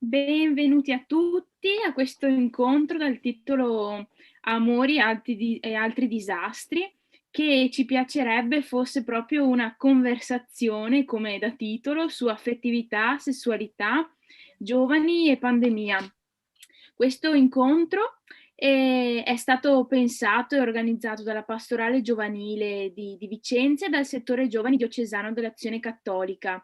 Benvenuti a tutti a questo incontro dal titolo Amori e altri disastri, che ci piacerebbe fosse proprio una conversazione, come da titolo, su affettività, sessualità, giovani e pandemia. Questo incontro è stato pensato e organizzato dalla Pastorale Giovanile di Vicenza e dal settore giovani diocesano dell'Azione Cattolica,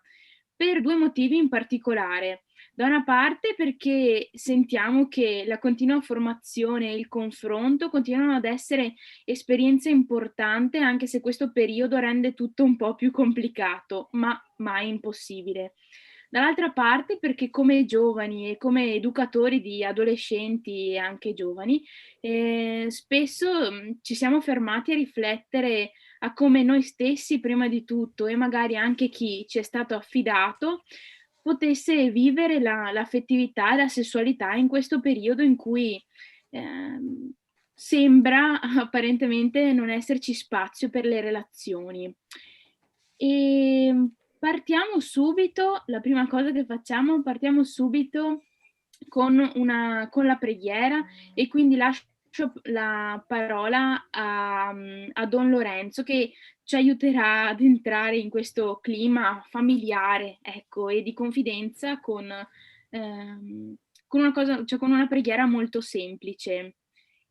per due motivi in particolare. Da una parte perché sentiamo che la continua formazione e il confronto continuano ad essere esperienze importanti, anche se questo periodo rende tutto un po' più complicato, ma mai impossibile. Dall'altra parte perché come giovani e come educatori di adolescenti e anche giovani, spesso ci siamo fermati a riflettere a come noi stessi prima di tutto e magari anche chi ci è stato affidato potesse vivere l'affettività e la sessualità in questo periodo in cui, sembra apparentemente non esserci spazio per le relazioni. Partiamo subito, la prima cosa che facciamo, partiamo subito con la preghiera e quindi lascio la parola a Don Lorenzo che ci aiuterà ad entrare in questo clima familiare, ecco, e di confidenza con una cosa, cioè con una preghiera molto semplice.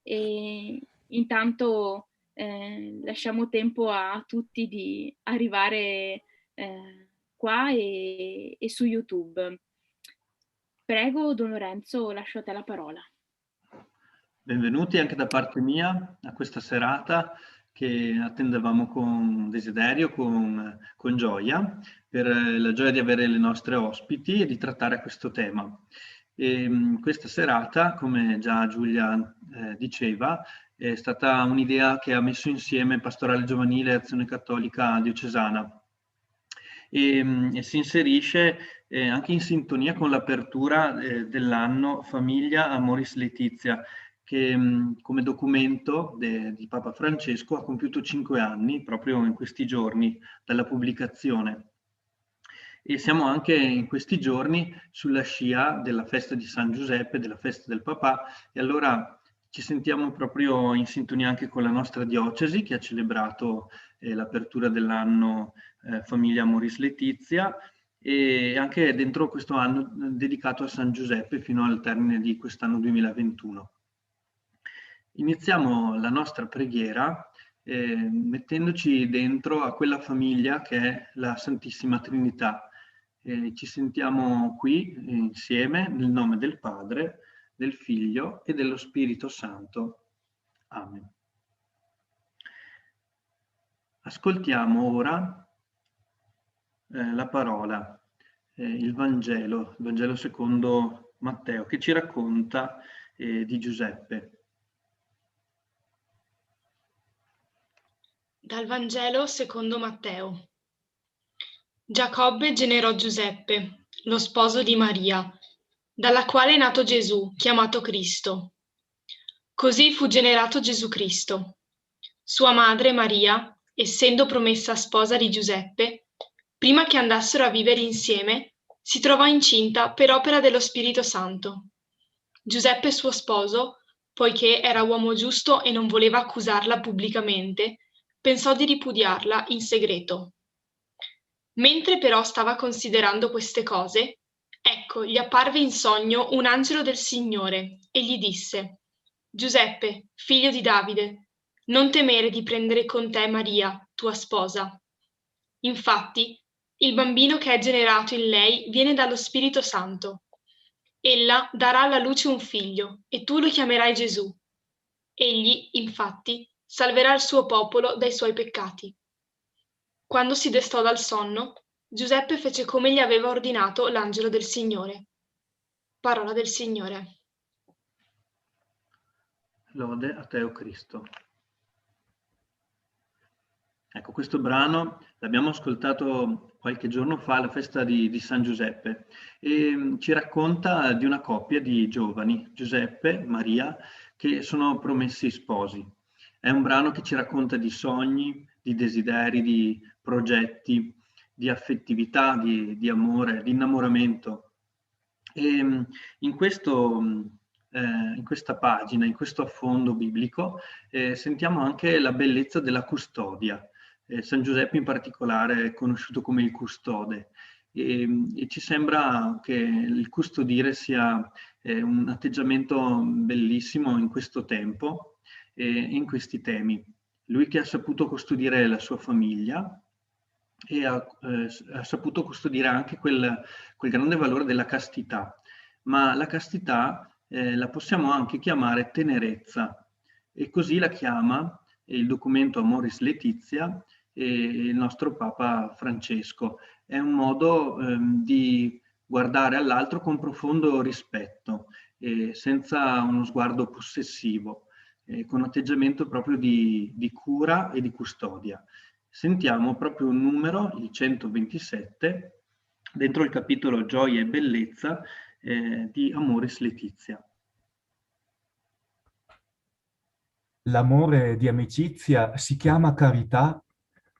E intanto lasciamo tempo a tutti di arrivare qua e su YouTube. Prego, Don Lorenzo, lascio a te la parola. Benvenuti anche da parte mia a questa serata che attendevamo con desiderio, con gioia, per la gioia di avere le nostre ospiti e di trattare questo tema. Questa serata, come già Giulia diceva, è stata un'idea che ha messo insieme Pastorale Giovanile e Azione Cattolica Diocesana e si inserisce anche in sintonia con l'apertura dell'anno Famiglia Amoris Laetitia, che come documento di Papa Francesco ha compiuto 5 anni proprio in questi giorni dalla pubblicazione. E siamo anche in questi giorni sulla scia della festa di San Giuseppe, della festa del papà, e allora ci sentiamo proprio in sintonia anche con la nostra diocesi che ha celebrato l'apertura dell'anno Famiglia Amoris Laetitia, e anche dentro questo anno dedicato a San Giuseppe fino al termine di quest'anno 2021. Iniziamo la nostra preghiera mettendoci dentro a quella famiglia che è la Santissima Trinità. Ci sentiamo qui insieme nel nome del Padre, del Figlio e dello Spirito Santo. Amen. Ascoltiamo ora la parola, il Vangelo secondo Matteo, che ci racconta di Giuseppe. Dal Vangelo secondo Matteo. Giacobbe generò Giuseppe, lo sposo di Maria, dalla quale è nato Gesù, chiamato Cristo. Così fu generato Gesù Cristo. Sua madre Maria, essendo promessa sposa di Giuseppe, prima che andassero a vivere insieme, si trovò incinta per opera dello Spirito Santo. Giuseppe, suo sposo, poiché era uomo giusto e non voleva accusarla pubblicamente, pensò di ripudiarla in segreto. Mentre però stava considerando queste cose, ecco, gli apparve in sogno un angelo del Signore e gli disse: Giuseppe, figlio di Davide, non temere di prendere con te Maria, tua sposa. Infatti, il bambino che è generato in lei viene dallo Spirito Santo. Ella darà alla luce un figlio e tu lo chiamerai Gesù. Egli, infatti, salverà il suo popolo dai suoi peccati. Quando si destò dal sonno, Giuseppe fece come gli aveva ordinato l'angelo del Signore. Parola del Signore. Lode a te, o Cristo. Ecco, questo brano l'abbiamo ascoltato qualche giorno fa alla festa di San Giuseppe e ci racconta di una coppia di giovani, Giuseppe e Maria, che sono promessi sposi. È un brano che ci racconta di sogni, di desideri, di progetti, di affettività, di amore, di innamoramento. E in questa pagina, in questo affondo biblico, sentiamo anche la bellezza della custodia. San Giuseppe in particolare è conosciuto come il custode e ci sembra che il custodire sia un atteggiamento bellissimo in questo tempo e in questi temi. Lui che ha saputo custodire la sua famiglia e ha saputo custodire anche quel grande valore della castità, ma la castità la possiamo anche chiamare tenerezza e così la chiama il documento Amoris Laetitia e il nostro Papa Francesco. È un modo di guardare all'altro con profondo rispetto, senza uno sguardo possessivo, con atteggiamento proprio di cura e di custodia. Sentiamo proprio un numero, il 127, dentro il capitolo Gioia e Bellezza di Amoris Laetitia. L'amore di amicizia si chiama carità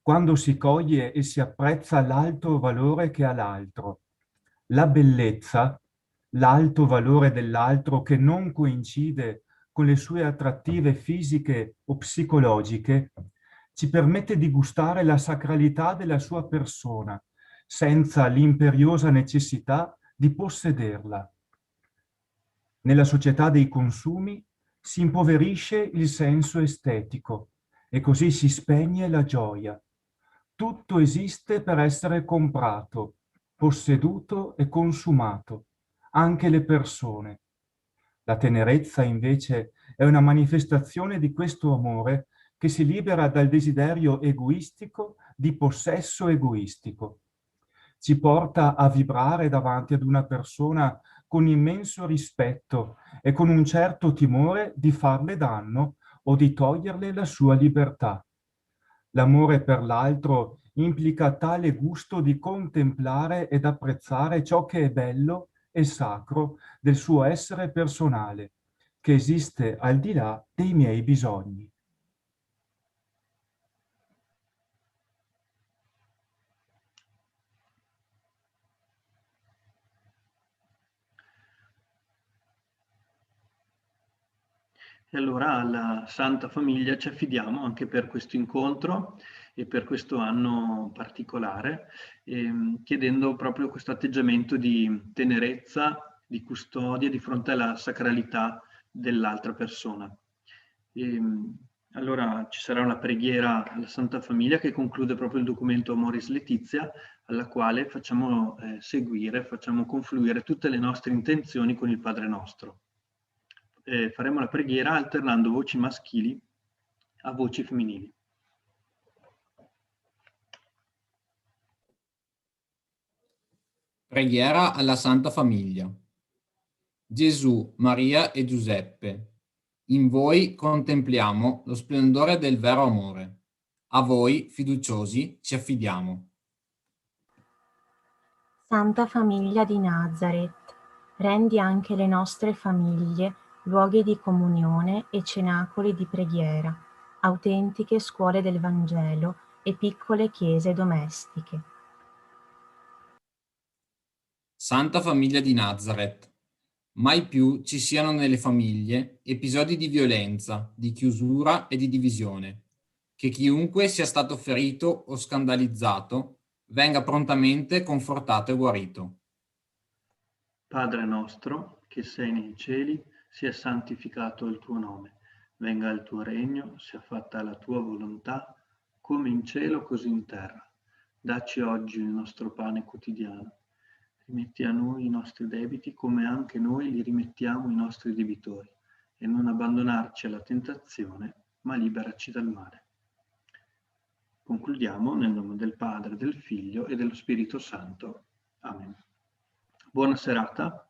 quando si coglie e si apprezza l'alto valore che ha l'altro. La bellezza, l'alto valore dell'altro che non coincide con le sue attrattive fisiche o psicologiche, ci permette di gustare la sacralità della sua persona, senza l'imperiosa necessità di possederla. Nella società dei consumi si impoverisce il senso estetico e così si spegne la gioia. Tutto esiste per essere comprato, posseduto e consumato, anche le persone. La tenerezza, invece, è una manifestazione di questo amore che si libera dal desiderio egoistico di possesso egoistico. Ci porta a vibrare davanti ad una persona con immenso rispetto e con un certo timore di farle danno o di toglierle la sua libertà. L'amore per l'altro implica tale gusto di contemplare ed apprezzare ciò che è bello e sacro del suo essere personale, che esiste al di là dei miei bisogni. E allora alla Santa Famiglia ci affidiamo anche per questo incontro e per questo anno particolare, chiedendo proprio questo atteggiamento di tenerezza, di custodia di fronte alla sacralità dell'altra persona. Allora ci sarà una preghiera alla Santa Famiglia che conclude proprio il documento Amoris Laetitia, alla quale facciamo seguire, facciamo confluire tutte le nostre intenzioni con il Padre nostro. Faremo la preghiera alternando voci maschili a voci femminili. Preghiera alla Santa Famiglia. Gesù, Maria e Giuseppe, in voi contempliamo lo splendore del vero amore. A voi, fiduciosi, ci affidiamo. Santa Famiglia di Nazareth, rendi anche le nostre famiglie luoghi di comunione e cenacoli di preghiera, autentiche scuole del Vangelo e piccole chiese domestiche. Santa Famiglia di Nazareth, mai più ci siano nelle famiglie episodi di violenza, di chiusura e di divisione. Che chiunque sia stato ferito o scandalizzato venga prontamente confortato e guarito. Padre nostro, che sei nei cieli, sia santificato il tuo nome. Venga il tuo regno, sia fatta la tua volontà, come in cielo così in terra. Dacci oggi il nostro pane quotidiano. Rimetti a noi i nostri debiti come anche noi li rimettiamo ai nostri debitori. E non abbandonarci alla tentazione, ma liberaci dal male. Concludiamo nel nome del Padre, del Figlio e dello Spirito Santo. Amen. Buona serata.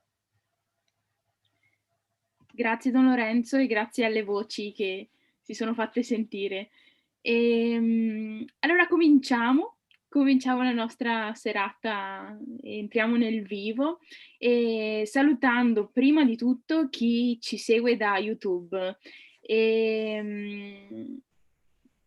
Grazie Don Lorenzo e grazie alle voci che si sono fatte sentire. Allora cominciamo la nostra serata, entriamo nel vivo e salutando prima di tutto chi ci segue da YouTube.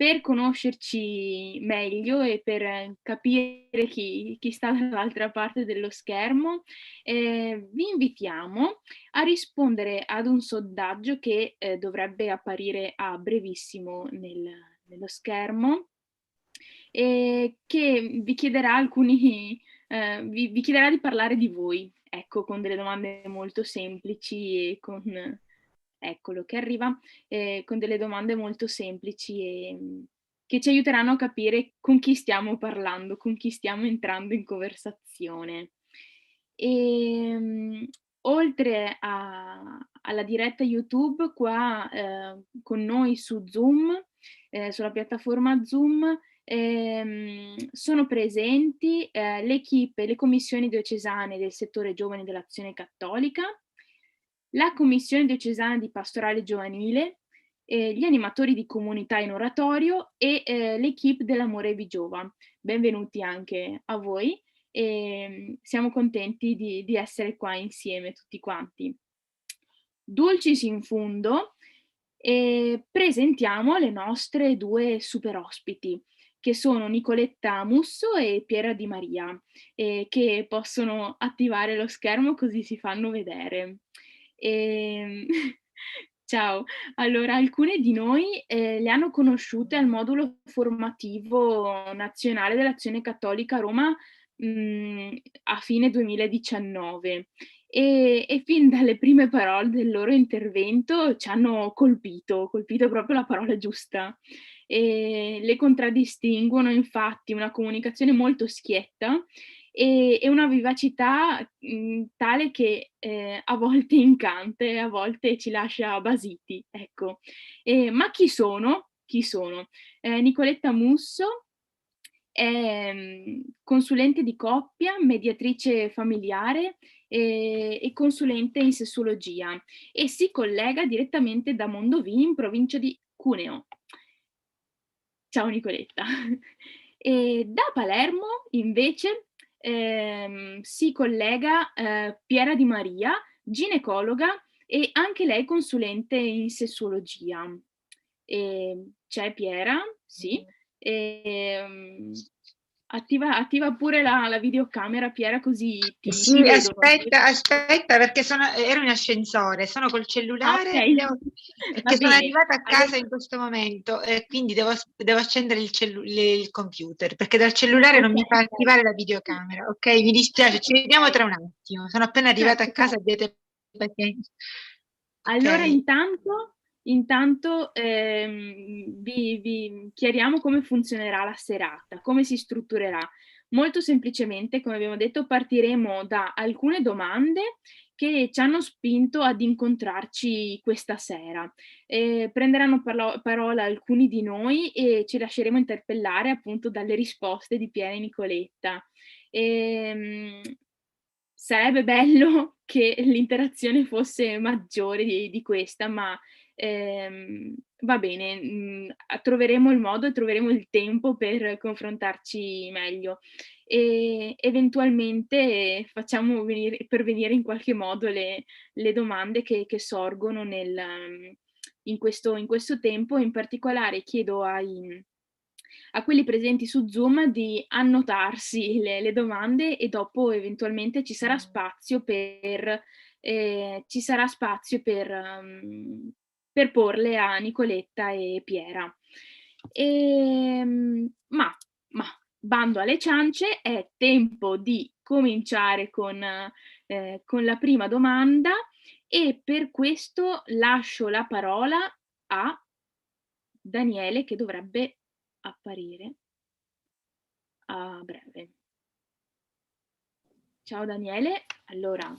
per conoscerci meglio e per capire chi sta dall'altra parte dello schermo, vi invitiamo a rispondere ad un sondaggio che dovrebbe apparire a brevissimo nello schermo, e che vi chiederà vi chiederà di parlare di voi, ecco, con delle domande molto semplici e eccolo che arriva, con delle domande molto semplici e che ci aiuteranno a capire con chi stiamo parlando, con chi stiamo entrando in conversazione. Oltre alla diretta YouTube, qua con noi su Zoom, sulla piattaforma Zoom, sono presenti le commissioni diocesane del settore giovani dell'Azione Cattolica, la commissione diocesana di pastorale giovanile, gli animatori di comunità in oratorio e l'equipe dell'Amore vi Giova. Benvenuti anche a voi e siamo contenti di essere qua insieme tutti quanti. Dulcis in fundo, presentiamo le nostre due super ospiti, che sono Nicoletta Musso e Piera Di Maria, che possono attivare lo schermo così si fanno vedere. Ciao, allora alcune di noi le hanno conosciute al modulo formativo nazionale dell'Azione Cattolica a Roma a fine 2019 e fin dalle prime parole del loro intervento ci hanno colpito proprio la parola giusta. Le contraddistinguono infatti una comunicazione molto schietta e una vivacità tale che a volte incanta e a volte ci lascia basiti, ecco. Ma chi sono? Chi sono? Nicoletta Musso è consulente di coppia, mediatrice familiare e consulente in sessuologia e si collega direttamente da Mondovì in provincia di Cuneo. Ciao Nicoletta. E da Palermo invece si collega Piera Di Maria, ginecologa e anche lei consulente in sessuologia. C'è Piera, sì. Attiva pure la videocamera, Piera, così ti Sì, vedo. aspetta, perché ero in ascensore, sono col cellulare, Okay. perché sono arrivata a casa in questo momento e quindi devo accendere il computer, perché dal cellulare non mi fa attivare la videocamera, ok? Mi dispiace, ci vediamo tra un attimo, sono appena arrivata a casa, abbiate pazienza. Allora Okay. intanto vi chiariamo come funzionerà la serata, come si strutturerà. Molto semplicemente, come abbiamo detto, partiremo da alcune domande che ci hanno spinto ad incontrarci questa sera. Prenderanno parola alcuni di noi e ci lasceremo interpellare appunto dalle risposte di Piera e Nicoletta. Sarebbe bello che l'interazione fosse maggiore di questa, ma va bene, troveremo il modo e troveremo il tempo per confrontarci meglio e eventualmente facciamo pervenire in qualche modo le domande che sorgono in questo tempo. In particolare chiedo a quelli presenti su Zoom di annotarsi le domande e dopo eventualmente ci sarà spazio per porle a Nicoletta e Piera. Ma bando alle ciance, è tempo di cominciare con la prima domanda e per questo lascio la parola a Daniele, che dovrebbe apparire a breve. Ciao Daniele, allora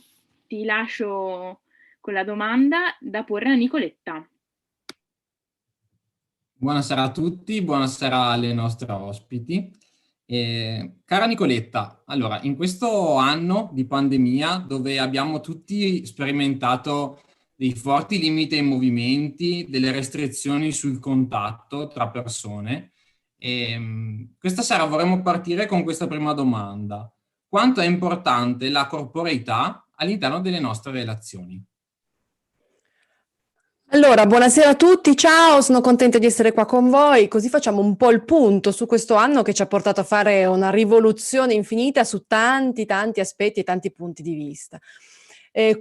ti lascio con la domanda da porre a Nicoletta. Buonasera a tutti, buonasera alle nostre ospiti. Cara Nicoletta, allora, in questo anno di pandemia dove abbiamo tutti sperimentato dei forti limiti ai movimenti, delle restrizioni sul contatto tra persone, questa sera vorremmo partire con questa prima domanda. Quanto è importante la corporeità all'interno delle nostre relazioni? Allora, buonasera a tutti, ciao, sono contenta di essere qua con voi, così facciamo un po' il punto su questo anno che ci ha portato a fare una rivoluzione infinita su tanti aspetti e tanti punti di vista.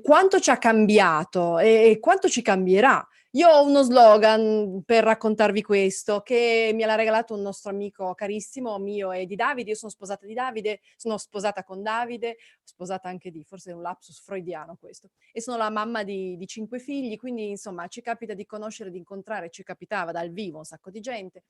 Quanto ci ha cambiato e quanto ci cambierà? Io ho uno slogan per raccontarvi questo, che mi ha regalato un nostro amico carissimo, mio e di Davide. Io sono sposata di Davide, sono sposata con Davide, sposata anche di, forse è un lapsus freudiano questo, e sono la mamma di 5 figli, quindi insomma ci capita di conoscere, di incontrare, ci capitava dal vivo un sacco di gente.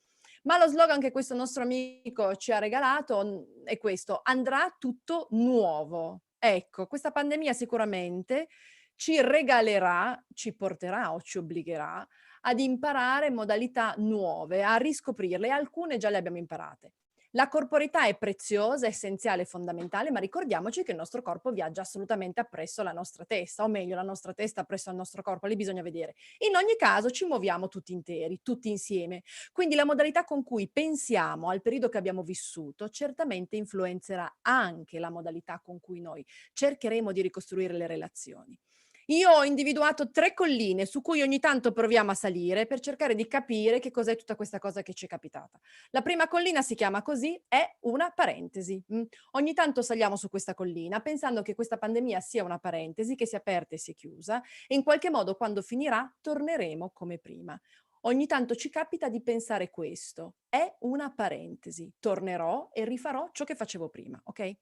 Ma lo slogan che questo nostro amico ci ha regalato è questo: andrà tutto nuovo. Ecco, questa pandemia sicuramente ci regalerà, ci porterà o ci obbligherà ad imparare modalità nuove, a riscoprirle. Alcune già le abbiamo imparate. La corporeità è preziosa, essenziale, fondamentale, ma ricordiamoci che il nostro corpo viaggia assolutamente appresso alla nostra testa, o meglio, la nostra testa appresso al nostro corpo, lì bisogna vedere. In ogni caso ci muoviamo tutti interi, tutti insieme. Quindi la modalità con cui pensiamo al periodo che abbiamo vissuto certamente influenzerà anche la modalità con cui noi cercheremo di ricostruire le relazioni. Io ho individuato 3 colline su cui ogni tanto proviamo a salire per cercare di capire che cos'è tutta questa cosa che ci è capitata. La prima collina si chiama così, è una parentesi. Ogni tanto saliamo su questa collina pensando che questa pandemia sia una parentesi che si è aperta e si è chiusa e in qualche modo quando finirà torneremo come prima. Ogni tanto ci capita di pensare questo, è una parentesi, tornerò e rifarò ciò che facevo prima, ok?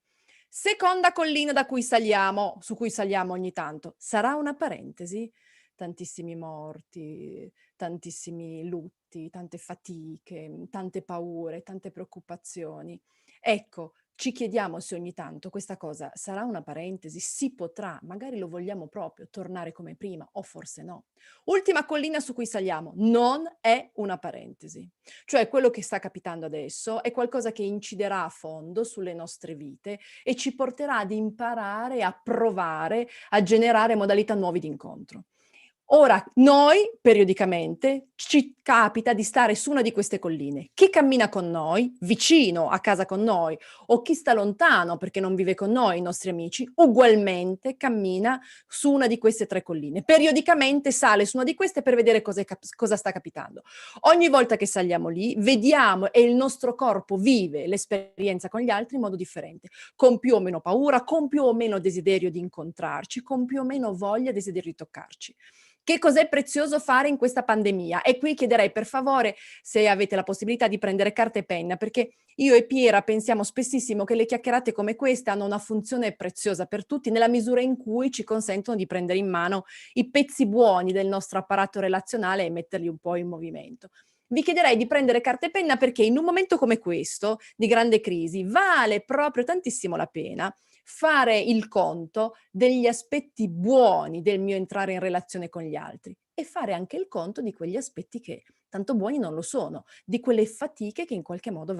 Seconda collina da cui saliamo, su cui saliamo ogni tanto, sarà una parentesi? Tantissimi morti, tantissimi lutti, tante fatiche, tante paure, tante preoccupazioni. Ecco, ci chiediamo se ogni tanto questa cosa sarà una parentesi, si potrà, magari lo vogliamo proprio, tornare come prima o forse no. Ultima collina su cui saliamo, non è una parentesi. Cioè quello che sta capitando adesso è qualcosa che inciderà a fondo sulle nostre vite e ci porterà ad imparare, a provare, a generare modalità nuove di incontro. Ora, noi periodicamente ci capita di stare su una di queste colline. Chi cammina con noi, vicino a casa con noi, o chi sta lontano perché non vive con noi, i nostri amici, ugualmente cammina su una di queste 3 colline. Periodicamente sale su una di queste per vedere cosa sta capitando. Ogni volta che saliamo lì, vediamo e il nostro corpo vive l'esperienza con gli altri in modo differente, con più o meno paura, con più o meno desiderio di incontrarci, con più o meno voglia, desiderio di toccarci. Che cos'è prezioso fare in questa pandemia? E qui chiederei per favore, se avete la possibilità, di prendere carta e penna, perché io e Piera pensiamo spessissimo che le chiacchierate come queste hanno una funzione preziosa per tutti nella misura in cui ci consentono di prendere in mano i pezzi buoni del nostro apparato relazionale e metterli un po' in movimento. Vi chiederei di prendere carta e penna perché in un momento come questo, di grande crisi, vale proprio tantissimo la pena fare il conto degli aspetti buoni del mio entrare in relazione con gli altri e fare anche il conto di quegli aspetti che tanto buoni non lo sono, di quelle fatiche che in qualche modo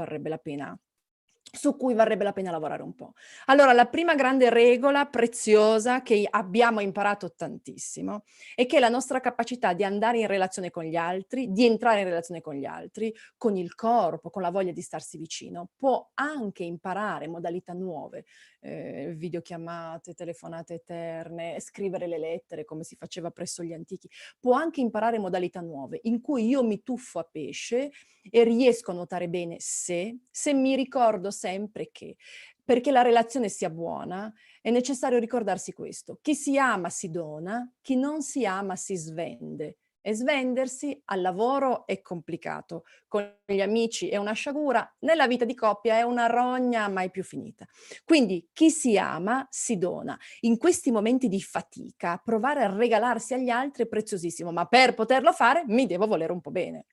su cui varrebbe la pena lavorare un po'. Allora, la prima grande regola preziosa che abbiamo imparato tantissimo è che la nostra capacità di andare in relazione con gli altri, di entrare in relazione con gli altri, con il corpo, con la voglia di starsi vicino, può anche imparare modalità nuove, videochiamate, telefonate eterne, scrivere le lettere come si faceva presso gli antichi, può anche imparare modalità nuove in cui io mi tuffo a pesce e riesco a nuotare bene se mi ricordo sempre che perché la relazione sia buona è necessario ricordarsi questo: chi si ama si dona, chi non si ama si svende. E svendersi al lavoro è complicato, con gli amici è una sciagura, nella vita di coppia è una rogna mai più finita. Quindi chi si ama si dona. In questi momenti di fatica, provare a regalarsi agli altri è preziosissimo, ma per poterlo fare mi devo volere un po' bene.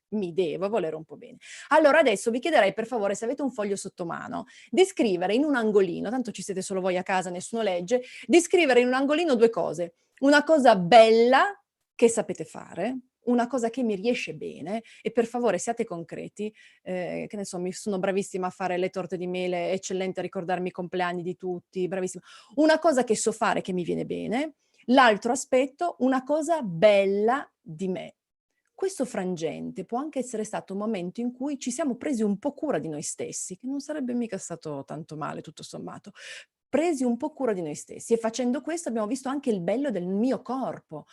Allora adesso vi chiederei per favore, se avete un foglio sotto mano, di scrivere in un angolino, tanto ci siete solo voi a casa, nessuno legge, di scrivere in un angolino 2 cose. Una cosa bella che sapete fare, una cosa che mi riesce bene, e per favore siate concreti, che ne so, mi sono bravissima a fare le torte di mele, eccellente a ricordarmi i compleanni di tutti, bravissima. Una cosa che so fare che mi viene bene, l'altro aspetto, una cosa bella di me. Questo frangente può anche essere stato un momento in cui ci siamo presi un po' cura di noi stessi, che non sarebbe mica stato tanto male tutto sommato. presi un po' cura di noi stessi e facendo questo abbiamo visto anche il bello del mio corpo,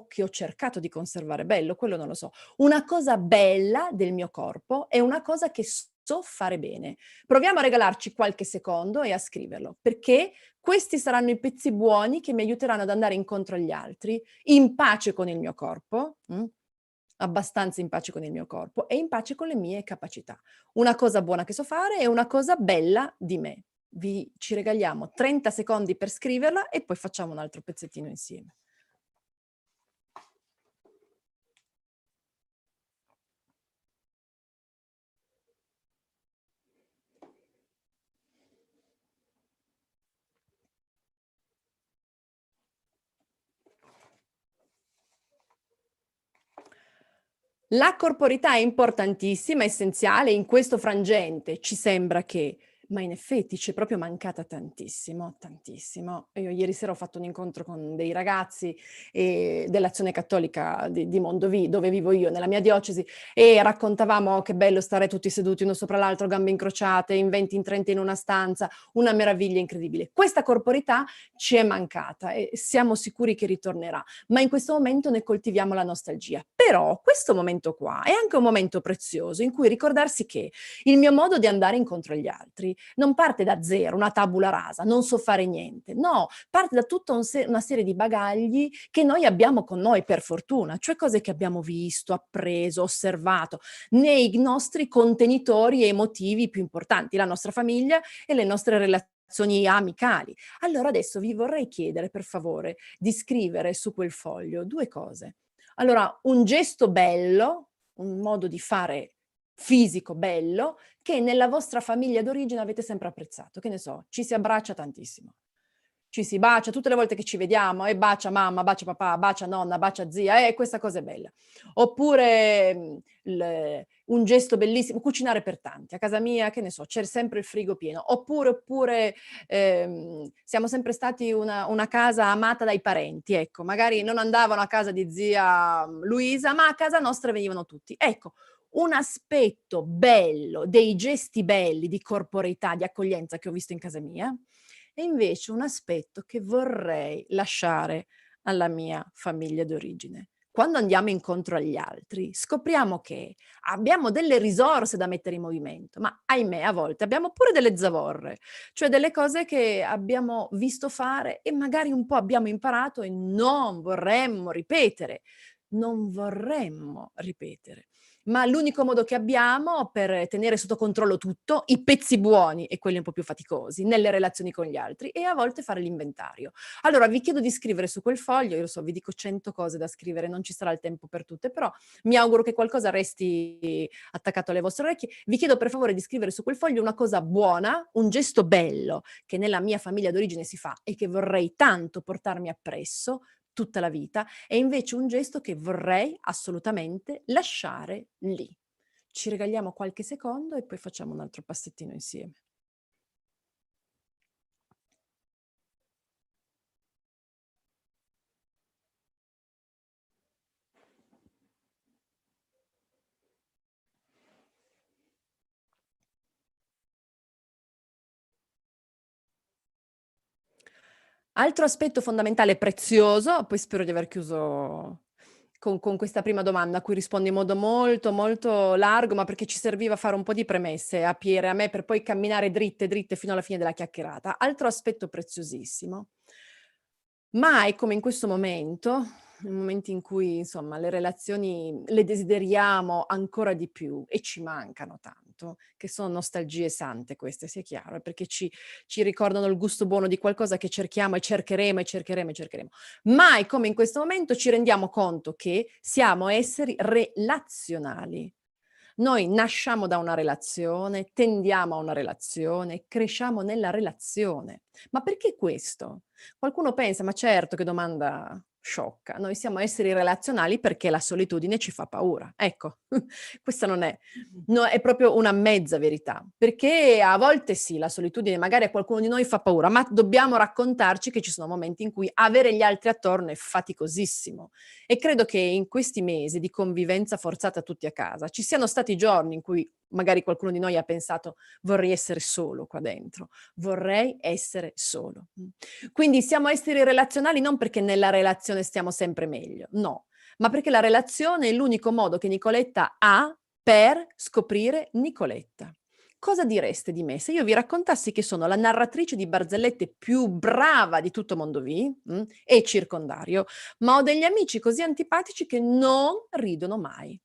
che ho cercato di conservare bello, quello non lo so, una cosa bella del mio corpo è una cosa che so fare bene. Proviamo a regalarci qualche secondo e a scriverlo, perché questi saranno i pezzi buoni che mi aiuteranno ad andare incontro agli altri, in pace con il mio corpo, abbastanza in pace con il mio corpo e in pace con le mie capacità. Una cosa buona che so fare e una cosa bella di me. Ci regaliamo 30 secondi per scriverla e poi facciamo un altro pezzettino insieme. La corporità è importantissima, essenziale, in questo frangente ci sembra che, ma in effetti ci è proprio mancata tantissimo, tantissimo. Io ieri sera ho fatto un incontro con dei ragazzi dell'Azione Cattolica di Mondovì, dove vivo io, nella mia diocesi, e raccontavamo che bello stare tutti seduti uno sopra l'altro, gambe incrociate, in 20, in 30 in una stanza, una meraviglia incredibile. Questa corporità ci è mancata e siamo sicuri che ritornerà, ma in questo momento ne coltiviamo la nostalgia. Però questo momento qua è anche un momento prezioso in cui ricordarsi che il mio modo di andare incontro agli altri non parte da zero, una tabula rasa, non so fare niente, no, parte da tutta una serie di bagagli che noi abbiamo con noi per fortuna, cioè cose che abbiamo visto, appreso, osservato nei nostri contenitori emotivi più importanti, la nostra famiglia e le nostre relazioni amicali. Allora adesso vi vorrei chiedere per favore di scrivere su quel foglio 2 cose. Allora, un gesto bello, un modo di fare fisico bello, che nella vostra famiglia d'origine avete sempre apprezzato. Che ne so, ci si abbraccia tantissimo. Ci si bacia tutte le volte che ci vediamo, e bacia mamma, bacia papà, bacia nonna, bacia zia, e questa cosa è bella. Oppure un gesto bellissimo, cucinare per tanti. A casa mia, che ne so, c'è sempre il frigo pieno. Oppure siamo sempre stati una casa amata dai parenti, ecco, magari non andavano a casa di zia Luisa, ma a casa nostra venivano tutti. Ecco, un aspetto bello, dei gesti belli di corporeità, di accoglienza che ho visto in casa mia, e invece un aspetto che vorrei lasciare alla mia famiglia d'origine. Quando andiamo incontro agli altri, scopriamo che abbiamo delle risorse da mettere in movimento, ma ahimè a volte abbiamo pure delle zavorre, cioè delle cose che abbiamo visto fare e magari un po' abbiamo imparato e non vorremmo ripetere. Non vorremmo ripetere. Ma l'unico modo che abbiamo per tenere sotto controllo tutto, i pezzi buoni e quelli un po' più faticosi, nelle relazioni con gli altri, e a volte fare l'inventario. Allora vi chiedo di scrivere su quel foglio, io lo so, vi dico 100 cose da scrivere, non ci sarà il tempo per tutte, però mi auguro che qualcosa resti attaccato alle vostre orecchie. Vi chiedo per favore di scrivere su quel foglio una cosa buona, un gesto bello che nella mia famiglia d'origine si fa e che vorrei tanto portarmi appresso tutta la vita, è invece un gesto che vorrei assolutamente lasciare lì. Ci regaliamo qualche secondo e poi facciamo un altro passettino insieme. Altro aspetto fondamentale e prezioso, poi spero di aver chiuso con questa prima domanda a cui rispondo in modo molto, molto largo, ma perché ci serviva fare un po' di premesse a Piera e a me per poi camminare dritte, dritte fino alla fine della chiacchierata. Altro aspetto preziosissimo. Mai come in questo momento, nel momento in cui insomma le relazioni le desideriamo ancora di più e ci mancano tanto, che sono nostalgie sante queste, sia chiaro, perché ci ricordano il gusto buono di qualcosa che cerchiamo e cercheremo e cercheremo e cercheremo. Mai come in questo momento ci rendiamo conto che siamo esseri relazionali. Noi nasciamo da una relazione, tendiamo a una relazione, cresciamo nella relazione. Ma perché questo? Qualcuno pensa, ma certo, che domanda sciocca. Noi siamo esseri relazionali perché la solitudine ci fa paura. Ecco, questa non è, no, è proprio una mezza verità. Perché a volte sì, la solitudine magari a qualcuno di noi fa paura, ma dobbiamo raccontarci che ci sono momenti in cui avere gli altri attorno è faticosissimo. E credo che in questi mesi di convivenza forzata tutti a casa ci siano stati giorni in cui magari qualcuno di noi ha pensato vorrei essere solo qua dentro, vorrei essere solo. Quindi siamo esseri relazionali non perché nella relazione stiamo sempre meglio, no, ma perché la relazione è l'unico modo che Nicoletta ha per scoprire Nicoletta. Cosa direste di me se io vi raccontassi che sono la narratrice di barzellette più brava di tutto Mondovì e circondario, ma ho degli amici così antipatici che non ridono mai?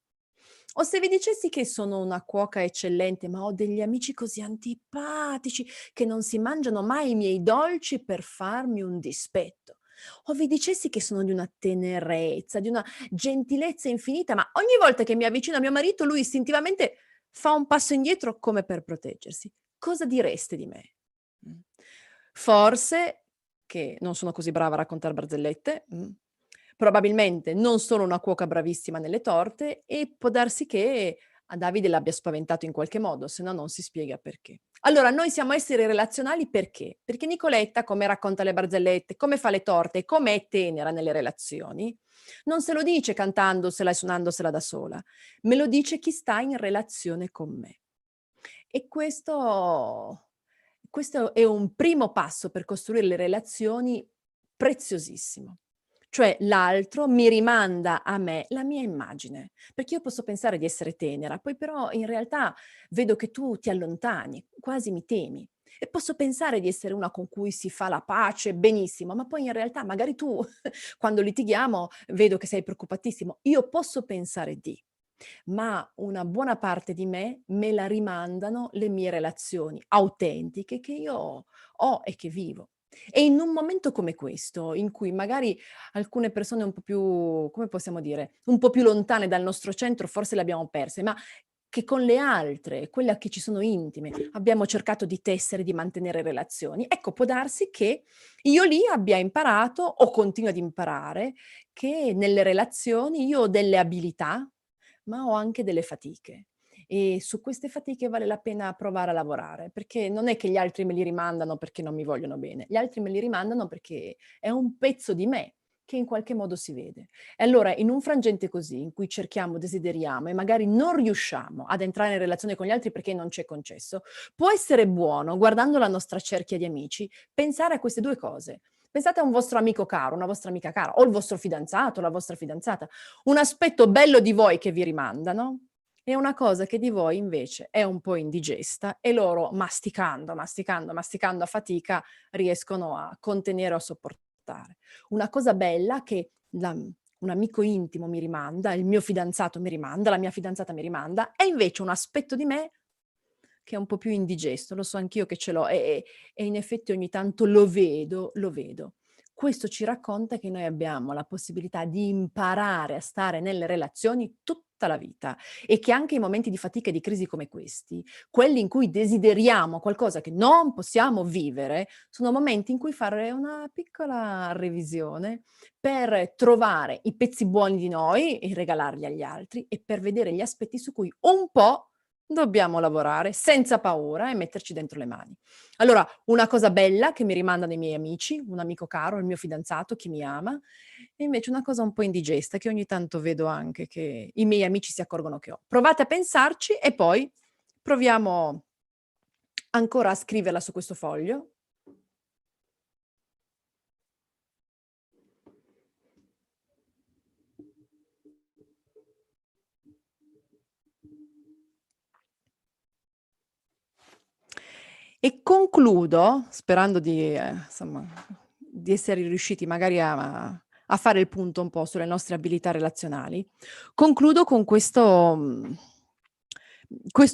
O se vi dicessi che sono una cuoca eccellente, ma ho degli amici così antipatici che non si mangiano mai i miei dolci per farmi un dispetto? O vi dicessi che sono di una tenerezza, di una gentilezza infinita, ma ogni volta che mi avvicino a mio marito, lui istintivamente fa un passo indietro come per proteggersi. Cosa direste di me? Forse che non sono così brava a raccontare barzellette, probabilmente non sono una cuoca bravissima nelle torte e può darsi che a Davide l'abbia spaventato in qualche modo, se no non si spiega perché. Allora, noi siamo esseri relazionali perché? Perché Nicoletta, come racconta le barzellette, come fa le torte, come è tenera nelle relazioni, non se lo dice cantandosela e suonandosela da sola, me lo dice chi sta in relazione con me. E questo è un primo passo per costruire le relazioni preziosissimo. Cioè l'altro mi rimanda a me la mia immagine, perché io posso pensare di essere tenera, poi però in realtà vedo che tu ti allontani, quasi mi temi. E posso pensare di essere una con cui si fa la pace, benissimo, ma poi in realtà magari tu, quando litighiamo, vedo che sei preoccupatissimo. Io posso pensare di, ma una buona parte di me la rimandano le mie relazioni autentiche che io ho e che vivo. E in un momento come questo, in cui magari alcune persone un po' più, come possiamo dire, un po' più lontane dal nostro centro, forse le abbiamo perse, ma che con le altre, quelle a che ci sono intime, abbiamo cercato di tessere, di mantenere relazioni. Ecco, può darsi che io lì abbia imparato o continuo ad imparare che nelle relazioni io ho delle abilità, ma ho anche delle fatiche. E su queste fatiche vale la pena provare a lavorare, perché non è che gli altri me li rimandano perché non mi vogliono bene, gli altri me li rimandano perché è un pezzo di me che in qualche modo si vede. E allora in un frangente così, in cui cerchiamo, desideriamo e magari non riusciamo ad entrare in relazione con gli altri perché non c'è concesso, può essere buono, guardando la nostra cerchia di amici, pensare a queste due cose. Pensate a un vostro amico caro, una vostra amica cara, o il vostro fidanzato, la vostra fidanzata, un aspetto bello di voi che vi rimandano e una cosa che di voi invece è un po' indigesta e loro masticando a fatica riescono a contenere o a sopportare. Una cosa bella che un amico intimo mi rimanda, il mio fidanzato mi rimanda, la mia fidanzata mi rimanda, è invece un aspetto di me che è un po' più indigesto, lo so anch'io che ce l'ho e in effetti ogni tanto lo vedo. Questo ci racconta che noi abbiamo la possibilità di imparare a stare nelle relazioni tutta la vita e che anche i momenti di fatica e di crisi come questi, quelli in cui desideriamo qualcosa che non possiamo vivere, sono momenti in cui fare una piccola revisione per trovare i pezzi buoni di noi e regalarli agli altri e per vedere gli aspetti su cui un po' dobbiamo lavorare senza paura e metterci dentro le mani. Allora, una cosa bella che mi rimandano i miei amici, un amico caro, il mio fidanzato, chi mi ama, e invece una cosa un po' indigesta che ogni tanto vedo anche che i miei amici si accorgono che ho. Provate a pensarci e poi proviamo ancora a scriverla su questo foglio. E concludo, sperando di essere riusciti magari a fare il punto un po' sulle nostre abilità relazionali, concludo con questo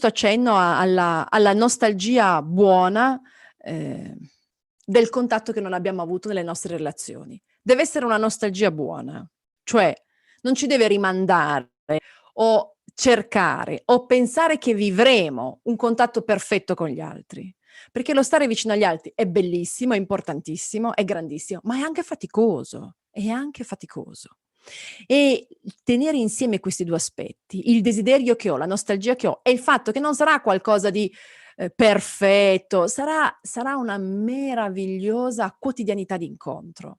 accenno alla nostalgia buona del contatto che non abbiamo avuto nelle nostre relazioni. Deve essere una nostalgia buona, cioè non ci deve rimandare o cercare o pensare che vivremo un contatto perfetto con gli altri. Perché lo stare vicino agli altri è bellissimo, è importantissimo, è grandissimo, ma è anche faticoso, E tenere insieme questi due aspetti, il desiderio che ho, la nostalgia che ho e il fatto che non sarà qualcosa di perfetto, sarà una meravigliosa quotidianità di incontro.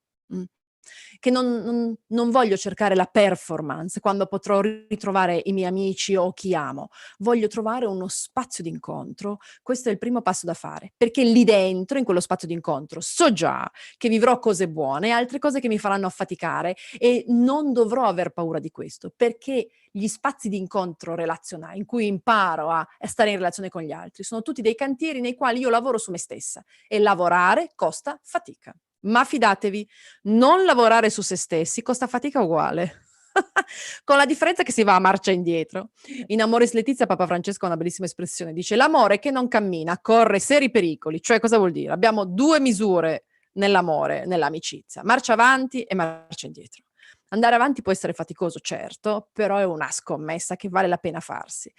che non voglio cercare la performance quando potrò ritrovare i miei amici o chi amo, voglio trovare uno spazio di incontro. Questo è il primo passo da fare, perché lì dentro, in quello spazio di incontro, so già che vivrò cose buone e altre cose che mi faranno affaticare e non dovrò aver paura di questo, perché gli spazi di incontro relazionali in cui imparo a stare in relazione con gli altri sono tutti dei cantieri nei quali io lavoro su me stessa e lavorare costa fatica. Ma fidatevi, non lavorare su se stessi costa fatica uguale. Con la differenza che si va a marcia indietro. In Amoris Laetitia Papa Francesco ha una bellissima espressione, dice: l'amore che non cammina corre seri pericoli. Cioè, cosa vuol dire? Abbiamo due misure nell'amore, nell'amicizia: marcia avanti e marcia indietro. Andare avanti può essere faticoso, certo, però è una scommessa che vale la pena farsi.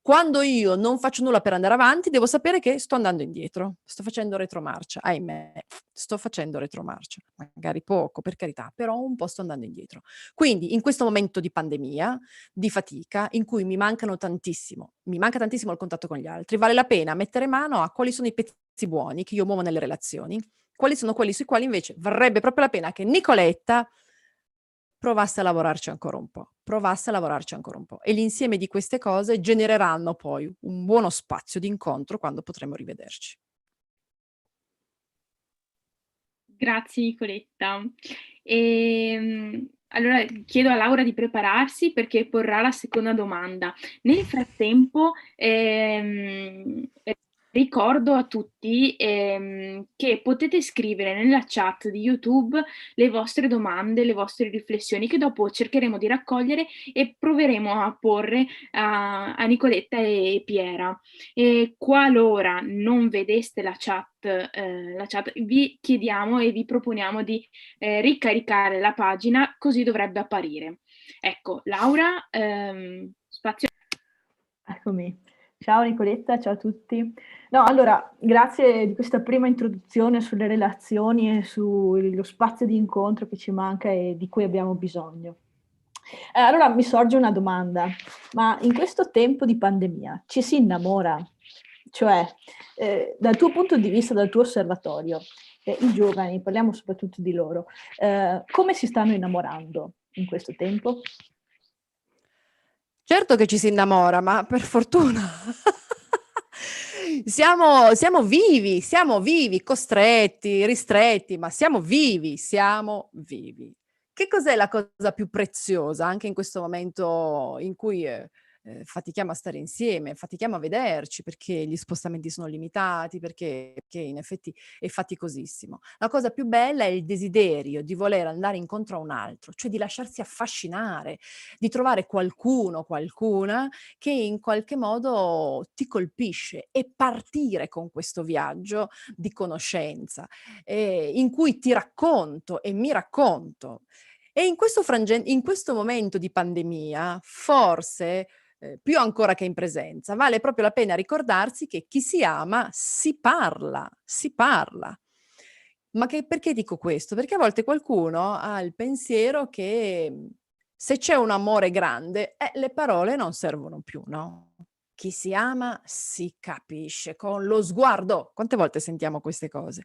Quando io non faccio nulla per andare avanti, devo sapere che sto andando indietro, sto facendo retromarcia, ahimè, sto facendo retromarcia, magari poco, per carità, però un po' sto andando indietro. Quindi in questo momento di pandemia, di fatica, in cui mi manca tantissimo il contatto con gli altri, vale la pena mettere mano a quali sono i pezzi buoni che io muovo nelle relazioni, quali sono quelli sui quali invece varrebbe proprio la pena che Nicoletta provasse a lavorarci ancora un po', e l'insieme di queste cose genereranno poi un buono spazio di incontro quando potremo rivederci. Grazie Nicoletta. Allora chiedo a Laura di prepararsi perché porrà la seconda domanda. Nel frattempo ricordo a tutti che potete scrivere nella chat di YouTube le vostre domande, le vostre riflessioni, che dopo cercheremo di raccogliere e proveremo a porre a Nicoletta e Piera. E qualora non vedeste la chat, vi chiediamo e vi proponiamo di ricaricare la pagina, così dovrebbe apparire. Ecco, Laura, spazio. Eccomi. Ciao Nicoletta, ciao a tutti. No, allora, grazie di questa prima introduzione sulle relazioni e sullo spazio di incontro che ci manca e di cui abbiamo bisogno. Allora mi sorge una domanda, ma in questo tempo di pandemia ci si innamora? Cioè, dal tuo punto di vista, dal tuo osservatorio, i giovani, parliamo soprattutto di loro, come si stanno innamorando in questo tempo? Certo che ci si innamora, ma per fortuna siamo vivi, costretti, ristretti, ma siamo vivi. Che cos'è la cosa più preziosa anche in questo momento in cui fatichiamo a stare insieme, fatichiamo a vederci perché gli spostamenti sono limitati, perché in effetti è faticosissimo. La cosa più bella è il desiderio di voler andare incontro a un altro, cioè di lasciarsi affascinare, di trovare qualcuno, qualcuna che in qualche modo ti colpisce e partire con questo viaggio di conoscenza in cui ti racconto e mi racconto. E in questo momento di pandemia, forse più ancora che in presenza, vale proprio la pena ricordarsi che chi si ama si parla. Ma perché dico questo? Perché a volte qualcuno ha il pensiero che se c'è un amore grande, le parole non servono più, no? Chi si ama si capisce con lo sguardo. Quante volte sentiamo queste cose?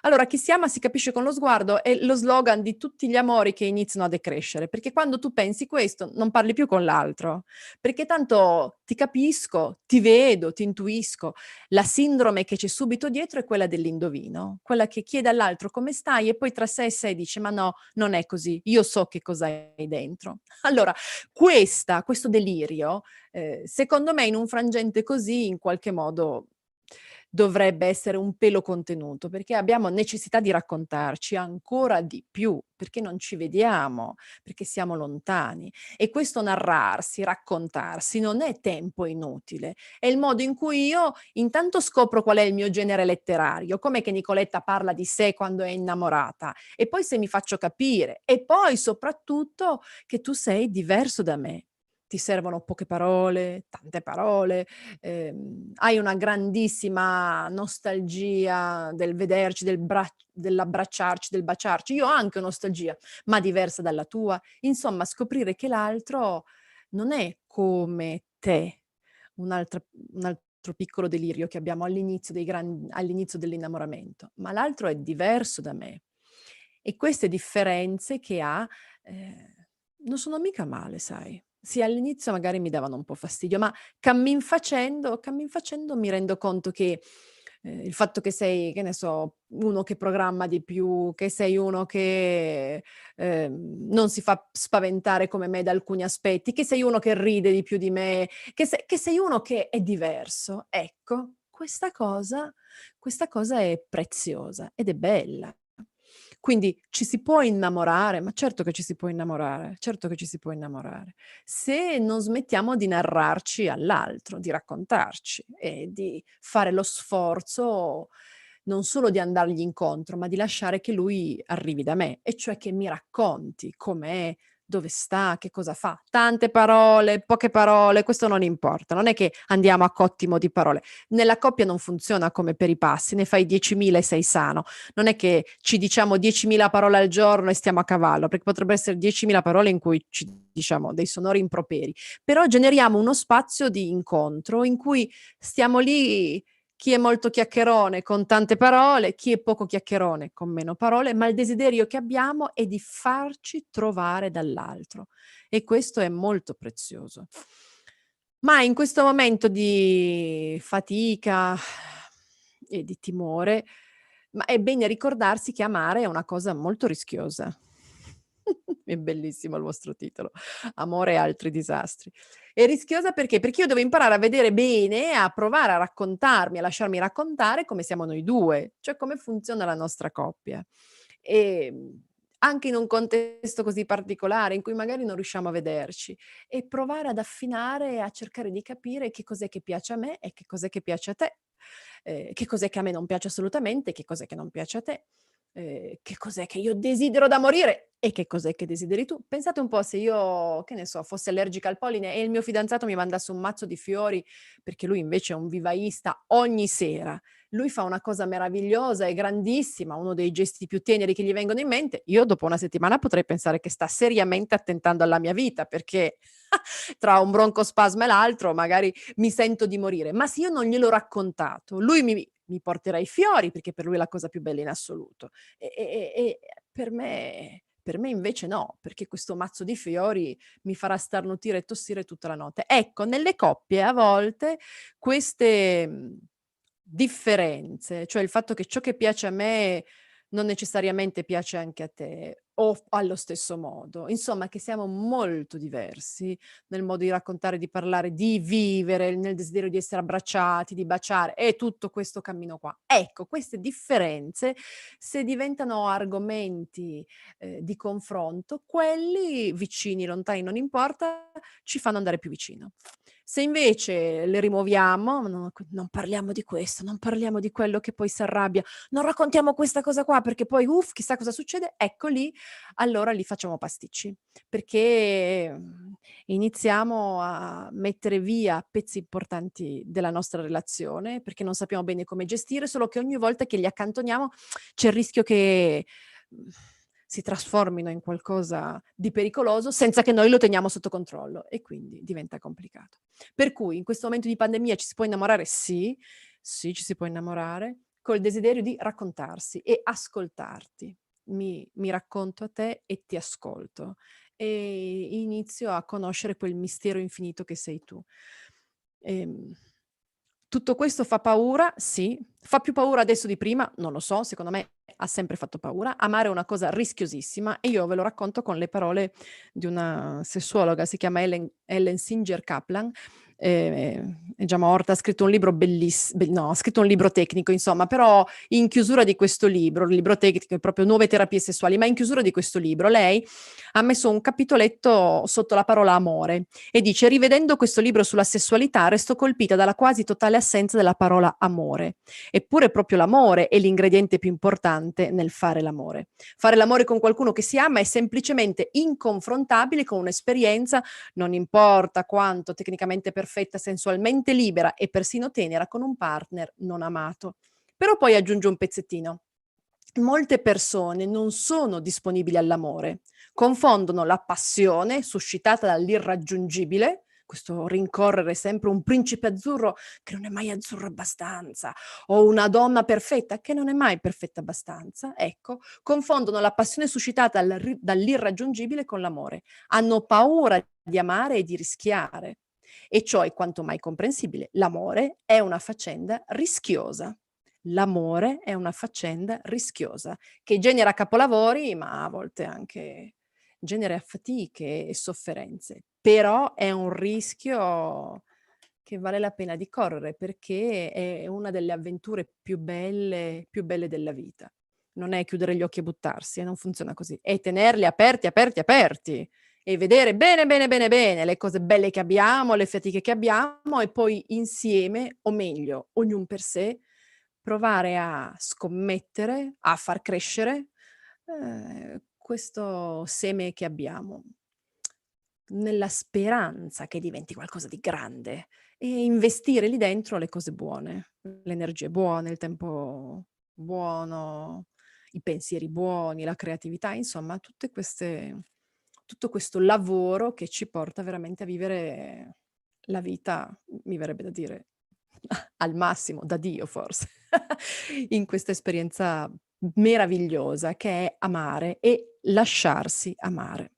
Allora, chi si ama si capisce con lo sguardo è lo slogan di tutti gli amori che iniziano a decrescere, perché quando tu pensi questo non parli più con l'altro, perché tanto ti capisco, ti vedo, ti intuisco. La sindrome che c'è subito dietro è quella dell'indovino, quella che chiede all'altro come stai e poi tra sé e sé dice ma no, non è così, io so che cosa hai dentro. Allora, questo delirio, secondo me in un frangente così in qualche modo dovrebbe essere un pelo contenuto, perché abbiamo necessità di raccontarci ancora di più, perché non ci vediamo, perché siamo lontani. E questo narrarsi, raccontarsi non è tempo inutile, è il modo in cui io intanto scopro qual è il mio genere letterario, com'è che Nicoletta parla di sé quando è innamorata, e poi se mi faccio capire, e poi soprattutto che tu sei diverso da me. Ti servono poche parole, tante parole, hai una grandissima nostalgia del vederci, dell'abbracciarci, del baciarci. Io ho anche nostalgia, ma diversa dalla tua. Insomma, scoprire che l'altro non è come te, un altro piccolo delirio che abbiamo all'inizio dell'innamoramento, ma l'altro è diverso da me. E queste differenze che ha non sono mica male, sai. Sì, all'inizio magari mi davano un po' fastidio, ma cammin facendo mi rendo conto che il fatto che sei, che ne so, uno che programma di più, che sei uno che non si fa spaventare come me da alcuni aspetti, che sei uno che ride di più di me, che sei uno che è diverso. Ecco, questa cosa è preziosa ed è bella. Quindi ci si può innamorare, ma certo che ci si può innamorare, certo che ci si può innamorare, se non smettiamo di narrarci all'altro, di raccontarci e di fare lo sforzo non solo di andargli incontro, ma di lasciare che lui arrivi da me, e cioè che mi racconti com'è, dove sta, che cosa fa. Tante parole, poche parole, questo non importa, non è che andiamo a cottimo di parole. Nella coppia non funziona come per i passi, ne fai 10.000 e sei sano. Non è che ci diciamo 10.000 parole al giorno e stiamo a cavallo, perché potrebbero essere 10.000 parole in cui ci diciamo dei sonori improperi. Però generiamo uno spazio di incontro in cui stiamo lì, chi è molto chiacchierone con tante parole, chi è poco chiacchierone con meno parole, ma il desiderio che abbiamo è di farci trovare dall'altro, e questo è molto prezioso. Ma in questo momento di fatica e di timore, ma è bene ricordarsi che amare è una cosa molto rischiosa. È bellissimo il vostro titolo, Amore e altri disastri. È rischiosa perché? Perché io devo imparare a vedere bene, a provare a raccontarmi, a lasciarmi raccontare come siamo noi due, cioè come funziona la nostra coppia. Anche in un contesto così particolare in cui magari non riusciamo a vederci, e provare ad affinare e a cercare di capire che cos'è che piace a me e che cos'è che piace a te, che cos'è che a me non piace assolutamente, che cos'è che non piace a te. Che cos'è che io desidero da morire e che cos'è che desideri tu. Pensate un po' se io, che ne so, fossi allergica al polline e il mio fidanzato mi mandasse un mazzo di fiori, perché lui invece è un vivaista ogni sera. Lui fa una cosa meravigliosa e grandissima, uno dei gesti più teneri che gli vengono in mente. Io dopo una settimana potrei pensare che sta seriamente attentando alla mia vita, perché tra un broncospasmo e l'altro magari mi sento di morire. Ma se io non gliel'ho raccontato, lui mi porterà i fiori, perché per lui è la cosa più bella in assoluto. E per me invece no, perché questo mazzo di fiori mi farà starnutire e tossire tutta la notte. Ecco, nelle coppie a volte queste differenze, cioè il fatto che ciò che piace a me non necessariamente piace anche a te, o allo stesso modo. Insomma, che siamo molto diversi nel modo di raccontare, di parlare, di vivere, nel desiderio di essere abbracciati, di baciare, e tutto questo cammino qua. Ecco, queste differenze, se diventano argomenti di confronto, quelli vicini, lontani, non importa, ci fanno andare più vicino. Se invece le rimuoviamo, non parliamo di questo, non parliamo di quello che poi si arrabbia, non raccontiamo questa cosa qua perché poi chissà cosa succede, ecco lì, allora li facciamo pasticci, perché iniziamo a mettere via pezzi importanti della nostra relazione, perché non sappiamo bene come gestire, solo che ogni volta che li accantoniamo c'è il rischio che si trasformino in qualcosa di pericoloso senza che noi lo teniamo sotto controllo, e quindi diventa complicato. Per cui in questo momento di pandemia ci si può innamorare? Sì, ci si può innamorare, col desiderio di raccontarsi e ascoltarti. Mi racconto a te e ti ascolto, e inizio a conoscere quel mistero infinito che sei tu. Tutto questo fa paura? Sì. Fa più paura adesso di prima? Non lo so, secondo me ha sempre fatto paura. Amare è una cosa rischiosissima, e io ve lo racconto con le parole di una sessuologa, si chiama Ellen Singer Kaplan, è già morta, ha scritto un libro ha scritto un libro tecnico, insomma, però in chiusura di questo libro, il libro tecnico è proprio Nuove terapie sessuali, ma in chiusura di questo libro lei ha messo un capitoletto sotto la parola amore e dice: rivedendo questo libro sulla sessualità resto colpita dalla quasi totale assenza della parola amore. Eppure proprio l'amore è l'ingrediente più importante nel fare l'amore. Fare l'amore con qualcuno che si ama è semplicemente inconfrontabile con un'esperienza, non importa quanto tecnicamente perfetta, sensualmente libera e persino tenera, con un partner non amato. Però poi aggiunge un pezzettino. Molte persone non sono disponibili all'amore, confondono la passione suscitata dall'irraggiungibile, questo rincorrere sempre un principe azzurro che non è mai azzurro abbastanza, o una donna perfetta che non è mai perfetta abbastanza, ecco, confondono la passione suscitata dall'irraggiungibile con l'amore. Hanno paura di amare e di rischiare. E ciò è quanto mai comprensibile. L'amore è una faccenda rischiosa. L'amore è una faccenda rischiosa, che genera capolavori, ma a volte anche genera fatiche e sofferenze. Però è un rischio che vale la pena di correre, perché è una delle avventure più belle della vita. Non è chiudere gli occhi e buttarsi, non funziona così. È tenerli aperti, aperti, aperti e vedere bene, bene, bene, bene le cose belle che abbiamo, le fatiche che abbiamo, e poi insieme, o meglio, ognuno per sé, provare a scommettere, a far crescere questo seme che abbiamo, nella speranza che diventi qualcosa di grande, e investire lì dentro le cose buone, le energie buone, il tempo buono, i pensieri buoni, la creatività, insomma, tutto questo lavoro che ci porta veramente a vivere la vita, mi verrebbe da dire, al massimo, da Dio forse, in questa esperienza meravigliosa che è amare e lasciarsi amare.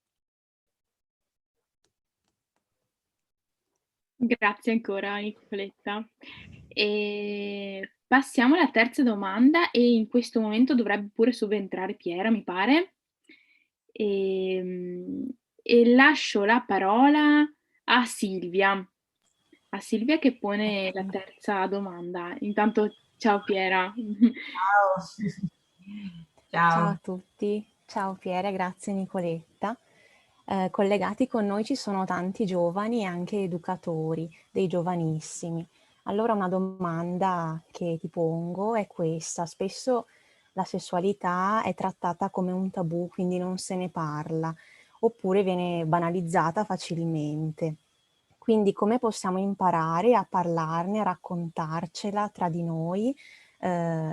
Grazie ancora Nicoletta. E passiamo alla terza domanda, e in questo momento dovrebbe pure subentrare Piera, mi pare. E lascio la parola a Silvia che pone la terza domanda. Intanto ciao Piera. Ciao. Ciao a tutti, ciao Piera, grazie Nicoletta. Collegati con noi ci sono tanti giovani e anche educatori, dei giovanissimi. Allora una domanda che ti pongo è questa: spesso la sessualità è trattata come un tabù, quindi non se ne parla, oppure viene banalizzata facilmente. Quindi come possiamo imparare a parlarne, a raccontarcela tra di noi,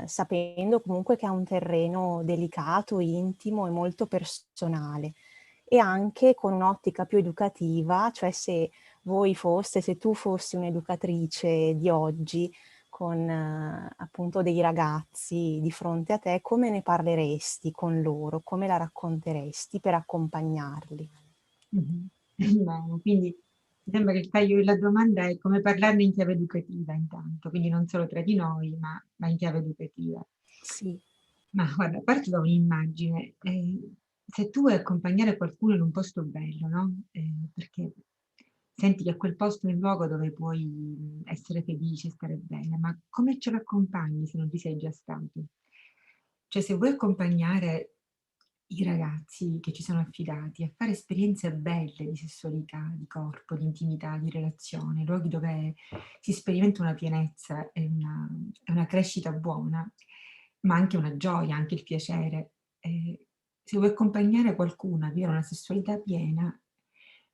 sapendo comunque che è un terreno delicato, intimo e molto personale, e anche con un'ottica più educativa, cioè se tu fossi un'educatrice di oggi con appunto dei ragazzi di fronte a te, come ne parleresti con loro, come la racconteresti per accompagnarli? Bene, quindi mi sembra che il taglio della domanda è come parlarne in chiave educativa intanto, quindi non solo tra di noi, ma in chiave educativa. Sì. Ma guarda, parto da un'immagine. Se tu vuoi accompagnare qualcuno in un posto bello, no? Perché senti che quel posto è il luogo dove puoi essere felice, stare bene, ma come ce l'accompagni se non ci sei già stato? Cioè, se vuoi accompagnare i ragazzi che ci sono affidati a fare esperienze belle di sessualità, di corpo, di intimità, di relazione, luoghi dove si sperimenta una pienezza e una crescita buona, ma anche una gioia, anche il piacere. Se vuoi accompagnare qualcuno a vivere una sessualità piena,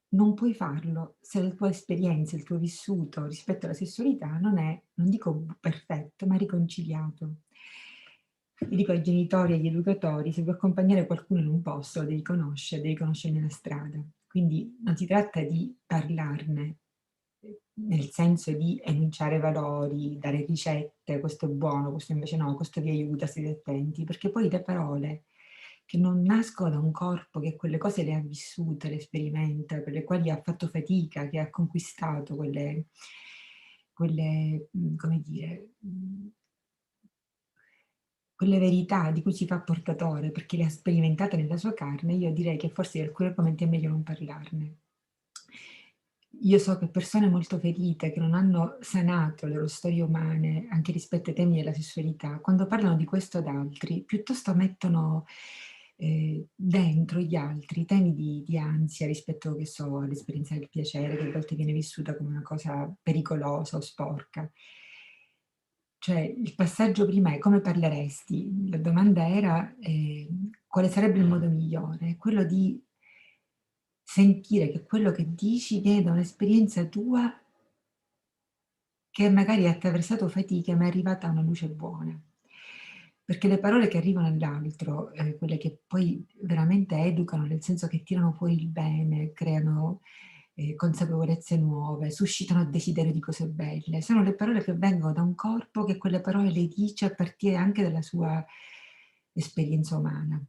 non puoi farlo se la tua esperienza, il tuo vissuto rispetto alla sessualità non è, non dico perfetto, ma riconciliato. Io dico ai genitori e agli educatori: se vuoi accompagnare qualcuno in un posto, lo devi conoscere nella strada. Quindi non si tratta di parlarne, nel senso di enunciare valori, dare ricette, questo è buono, questo invece no, questo vi aiuta, state attenti, perché poi le parole che non nascono da un corpo che quelle cose le ha vissute, le sperimenta, per le quali ha fatto fatica, che ha conquistato quelle come dire, quelle verità di cui si fa portatore, perché le ha sperimentate nella sua carne, io direi che forse in alcuni momenti è meglio non parlarne. Io so che persone molto ferite, che non hanno sanato le loro storie umane, anche rispetto ai temi della sessualità, quando parlano di questo ad altri, piuttosto mettono dentro gli altri temi di ansia rispetto, che so, all'esperienza del piacere, che a volte viene vissuta come una cosa pericolosa o sporca. Cioè, il passaggio prima è: come parleresti? La domanda era quale sarebbe il modo migliore? Quello di sentire che quello che dici viene da un'esperienza tua che magari ha attraversato fatiche, ma è arrivata a una luce buona. Perché le parole che arrivano all'altro, quelle che poi veramente educano, nel senso che tirano fuori il bene, creano consapevolezze nuove, suscitano desiderio di cose belle. Sono le parole che vengono da un corpo che quelle parole le dice a partire anche dalla sua esperienza umana.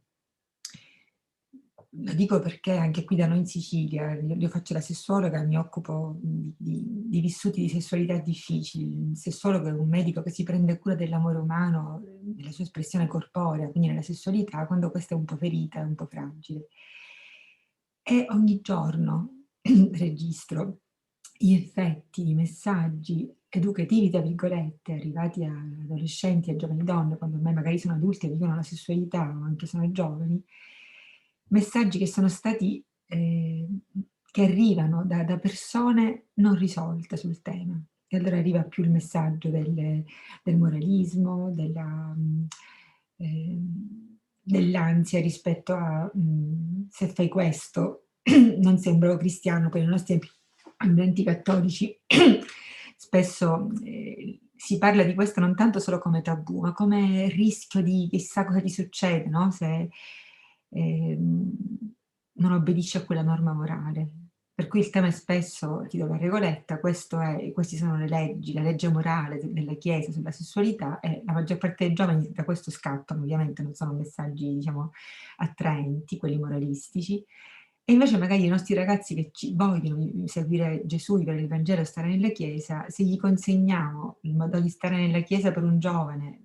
Lo dico perché anche qui da noi in Sicilia, io faccio la sessuologa, mi occupo di vissuti di sessualità difficili. Il sessuologo è un medico che si prende cura dell'amore umano, nella sua espressione corporea, quindi nella sessualità, quando questa è un po' ferita, è un po' fragile. E ogni giorno registro gli effetti di messaggi educativi, tra virgolette, arrivati a adolescenti e giovani donne, quando ormai magari sono adulti e vivono la sessualità o anche sono giovani, messaggi che sono stati, che arrivano da persone non risolte sul tema. E allora arriva più il messaggio del moralismo, dell'ansia rispetto a se fai questo non sei un bravo cristiano. Poi nei nostri ambienti cattolici spesso si parla di questo non tanto solo come tabù, ma come rischio di chissà cosa ti succede, no? Se non obbedisci a quella norma morale. Per cui il tema è spesso, ti do la regoletta, queste sono le leggi, la legge morale della Chiesa sulla sessualità, e la maggior parte dei giovani da questo scappano, ovviamente non sono messaggi, diciamo, attraenti, quelli moralistici. E invece magari i nostri ragazzi che vogliono seguire Gesù, vivere il Vangelo, stare nella Chiesa, se gli consegniamo il modo di stare nella Chiesa per un giovane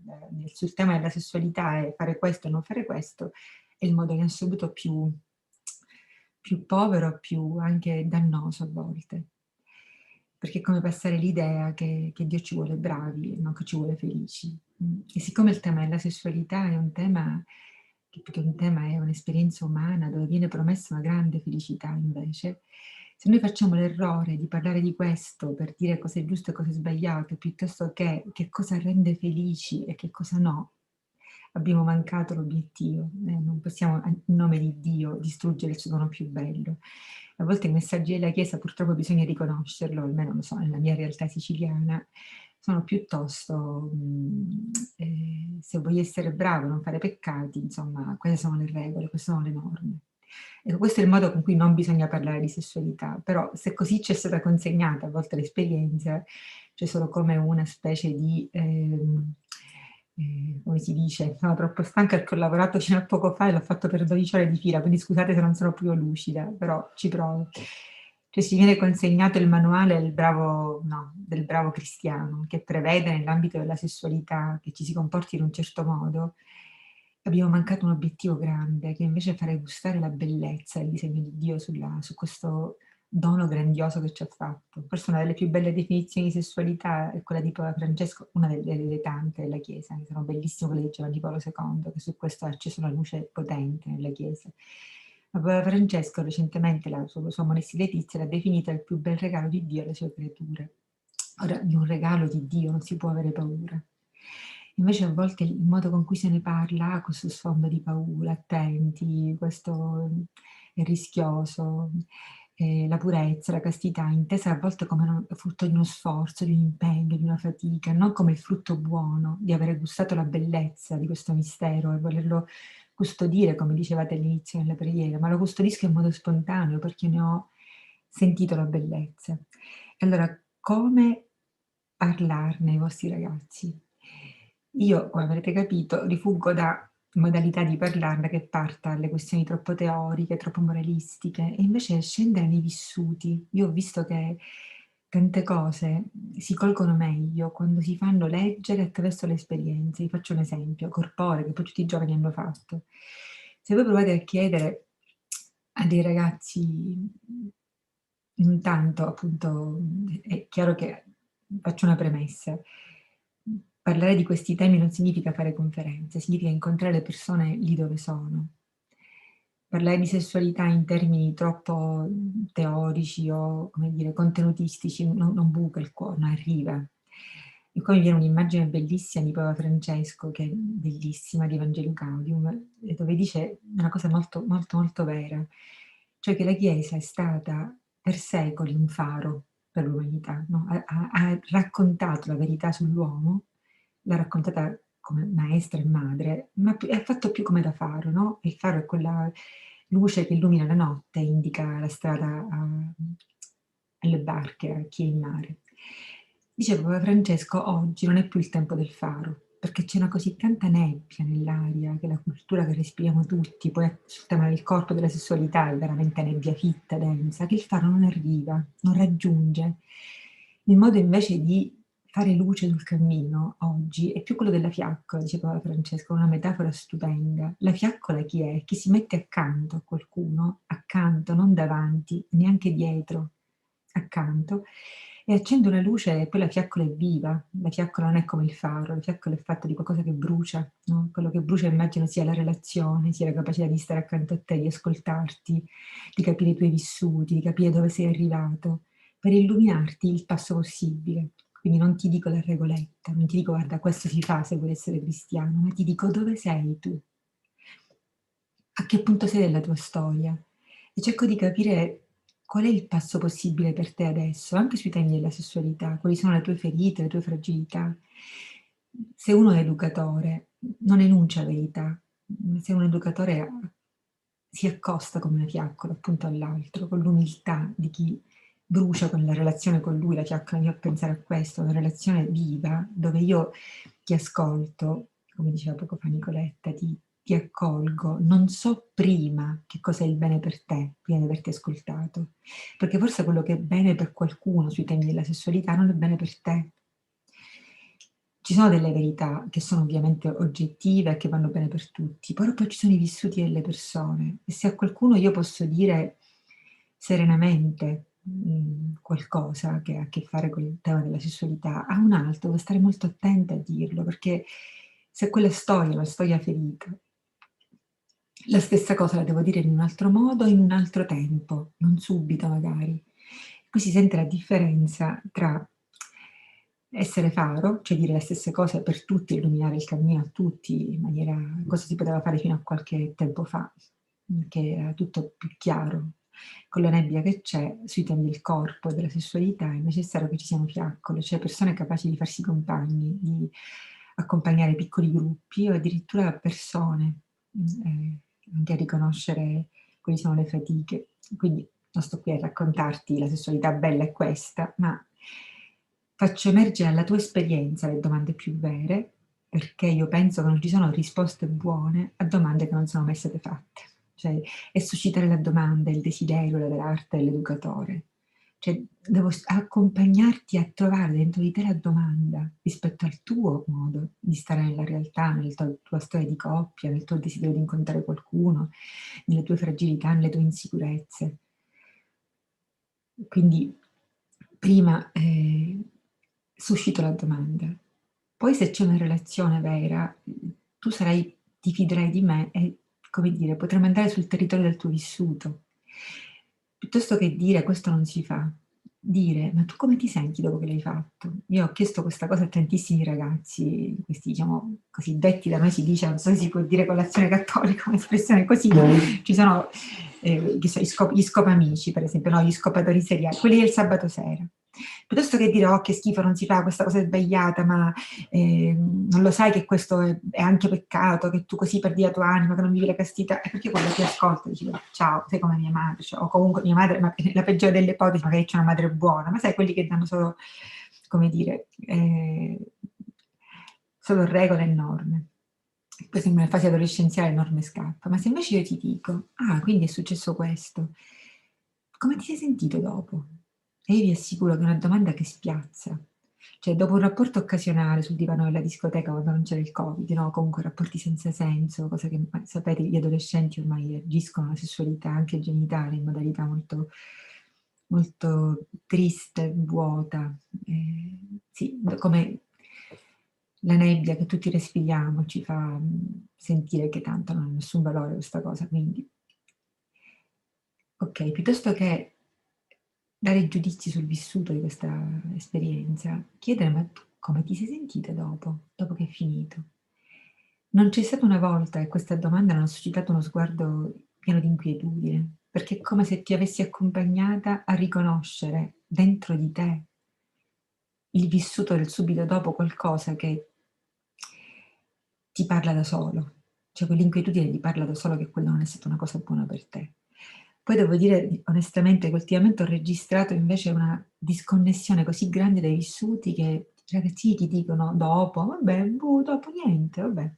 sul tema della sessualità e fare questo e non fare questo, è il modo in assoluto più povero, più anche dannoso a volte. Perché è come passare l'idea che Dio ci vuole bravi e non che ci vuole felici. E siccome il tema della sessualità è un tema che più che un tema è un'esperienza umana dove viene promessa una grande felicità, invece, se noi facciamo l'errore di parlare di questo per dire cosa è giusto e cosa è sbagliato, piuttosto che cosa rende felici e che cosa no, abbiamo mancato l'obiettivo. Non possiamo, in nome di Dio, distruggere il suo dono più bello. A volte i messaggi della Chiesa, purtroppo bisogna riconoscerlo, almeno lo so, nella mia realtà siciliana, sono piuttosto, se vuoi essere bravo e non fare peccati, insomma, queste sono le regole, queste sono le norme. Ecco, questo è il modo con cui non bisogna parlare di sessualità, però se così ci è stata consegnata a volte l'esperienza, c'è solo come una specie di, come si dice, sono troppo stanca perché ho lavorato fino a poco fa e l'ho fatto per 12 ore di fila, quindi scusate se non sono più lucida, però ci provo. Cioè si viene consegnato il manuale del bravo cristiano, che prevede nell'ambito della sessualità che ci si comporti in un certo modo. Abbiamo mancato un obiettivo grande, che invece è fare gustare la bellezza e il disegno di Dio su questo dono grandioso che ci ha fatto. Forse una delle più belle definizioni di sessualità è quella di Papa Francesco, una delle tante della Chiesa, che sono bellissime, quelle di Giovanni Paolo II, che su questo ha acceso una luce potente nella Chiesa. Ma Papa Francesco recentemente, la sua Amoris Laetitia, l'ha definita il più bel regalo di Dio alle sue creature. Ora, di un regalo di Dio non si può avere paura. Invece a volte il modo con cui se ne parla ha questo sfondo di paura, attenti, questo è rischioso. La purezza, la castità, intesa a volte come frutto di uno sforzo, di un impegno, di una fatica, non come il frutto buono di avere gustato la bellezza di questo mistero e volerlo custodire, come dicevate all'inizio nella preghiera, ma lo custodisco in modo spontaneo perché ne ho sentito la bellezza. E allora, come parlarne ai vostri ragazzi? Io, come avrete capito, rifuggo da modalità di parlarne che parta dalle questioni troppo teoriche, troppo moralistiche, e invece scendere nei vissuti. Io ho visto che tante cose si colgono meglio quando si fanno leggere attraverso le esperienze. Vi faccio un esempio corporeo che poi tutti i giovani hanno fatto. Se voi provate a chiedere a dei ragazzi, intanto appunto è chiaro che faccio una premessa. Parlare di questi temi non significa fare conferenze, significa incontrare le persone lì dove sono. Parlare di sessualità in termini troppo teorici o, come dire, contenutistici non buca il cuore, non arriva. E qua mi viene un'immagine bellissima di Papa Francesco, che è bellissima, di Evangelii Gaudium, dove dice una cosa molto, molto, molto vera, cioè che la Chiesa è stata per secoli un faro per l'umanità, no? Ha raccontato la verità sull'uomo, l'ha raccontata come maestra e madre, ma ha fatto più come da faro, no? Il faro è quella luce che illumina la notte, indica la strada alle barche, a chi è in mare. Diceva Papa Francesco, oggi non è più il tempo del faro, perché c'è una così tanta nebbia nell'aria, che la cultura che respiriamo tutti, poi sul tema del corpo e della sessualità è veramente nebbia fitta, densa, che il faro non arriva, non raggiunge. Il modo invece di fare luce sul cammino oggi è più quello della fiaccola, diceva Papa Francesco, una metafora stupenda. La fiaccola chi è? Chi si mette accanto a qualcuno, accanto, non davanti, neanche dietro, accanto, e accende una luce e poi la fiaccola è viva. La fiaccola non è come il faro, la fiaccola è fatta di qualcosa che brucia, no? Quello che brucia immagino sia la relazione, sia la capacità di stare accanto a te, di ascoltarti, di capire i tuoi vissuti, di capire dove sei arrivato, per illuminarti il passo possibile. Quindi non ti dico la regoletta, non ti dico guarda questo si fa se vuoi essere cristiano, ma ti dico dove sei tu, a che punto sei della tua storia, e cerco di capire qual è il passo possibile per te adesso, anche sui temi della sessualità, quali sono le tue ferite, le tue fragilità. Se uno è educatore non enuncia verità, se un educatore si accosta come una fiaccola appunto all'altro, con l'umiltà di chi brucia con la relazione con lui, la fiaccola mi fa pensare a questo, una relazione viva, dove io ti ascolto, come diceva poco fa Nicoletta, ti accolgo, non so prima che cosa è il bene per te, prima di averti ascoltato, perché forse quello che è bene per qualcuno sui temi della sessualità non è bene per te. Ci sono delle verità che sono ovviamente oggettive e che vanno bene per tutti, però poi ci sono i vissuti delle persone, e se a qualcuno io posso dire serenamente qualcosa che ha a che fare con il tema della sessualità, a un altro devo stare molto attenta a dirlo, perché se quella storia è una storia ferita, la stessa cosa la devo dire in un altro modo, in un altro tempo, non subito magari. Qui si sente la differenza tra essere faro, cioè dire le stesse cose per tutti, illuminare il cammino a tutti in maniera, cosa si poteva fare fino a qualche tempo fa, che era tutto più chiaro. Con la nebbia che c'è sui temi del corpo e della sessualità è necessario che ci siano fiaccole, cioè persone capaci di farsi compagni, di accompagnare piccoli gruppi o addirittura persone, anche a riconoscere quali sono le fatiche. Quindi non sto qui a raccontarti la sessualità bella è questa, ma faccio emergere alla tua esperienza le domande più vere, perché io penso che non ci sono risposte buone a domande che non sono mai state fatte. Cioè, è suscitare la domanda, il desiderio dell'arte dell'educatore. Cioè, devo accompagnarti a trovare dentro di te la domanda rispetto al tuo modo di stare nella realtà, nella tua storia di coppia, nel tuo desiderio di incontrare qualcuno, nelle tue fragilità, nelle tue insicurezze. Quindi, prima suscito la domanda. Poi se c'è una relazione vera, tu ti fiderai di me e, come dire, potremo andare sul territorio del tuo vissuto. Piuttosto che dire questo non si fa, dire ma tu come ti senti dopo che l'hai fatto? Io ho chiesto questa cosa a tantissimi ragazzi, questi diciamo cosiddetti, da noi si dice, non so se si può dire colazione cattolica, un'espressione così, ci sono gli scopamici per esempio, no? Gli scopatori seriali, quelli del sabato sera. Piuttosto che dire oh che schifo, non si fa, questa cosa è sbagliata, ma non lo sai che questo è anche peccato, che tu così perdi la tua anima, che non vivi la castità, è perché quello ti ascolta e dice ciao, sei come mia madre, cioè, o comunque mia madre, ma la peggiore delle ipotesi magari c'è una madre buona, ma sai quelli che danno solo, come dire, solo regole e norme. Poi siamo nella fase adolescenziale, norme scappa, ma se invece io ti dico quindi è successo questo, come ti sei sentito dopo? E io vi assicuro che è una domanda che spiazza. Cioè, dopo un rapporto occasionale sul divano della discoteca quando non c'era il Covid, no? Comunque rapporti senza senso, cosa che sapete, gli adolescenti ormai agiscono la sessualità anche genitale in modalità molto, molto triste, vuota. Sì, come la nebbia che tutti respiriamo ci fa sentire che tanto non ha nessun valore questa cosa. Quindi, ok, piuttosto che dare giudizi sul vissuto di questa esperienza, chiedere ma tu come ti sei sentita dopo che è finito? Non c'è stata una volta che questa domanda non ha suscitato uno sguardo pieno di inquietudine, perché è come se ti avessi accompagnata a riconoscere dentro di te il vissuto del subito dopo, qualcosa che ti parla da solo, cioè quell'inquietudine ti parla da solo che quella non è stata una cosa buona per te. Poi devo dire onestamente che ultimamente ho registrato invece una disconnessione così grande dai vissuti che i ragazzini ti dicono dopo, vabbè, dopo niente, vabbè.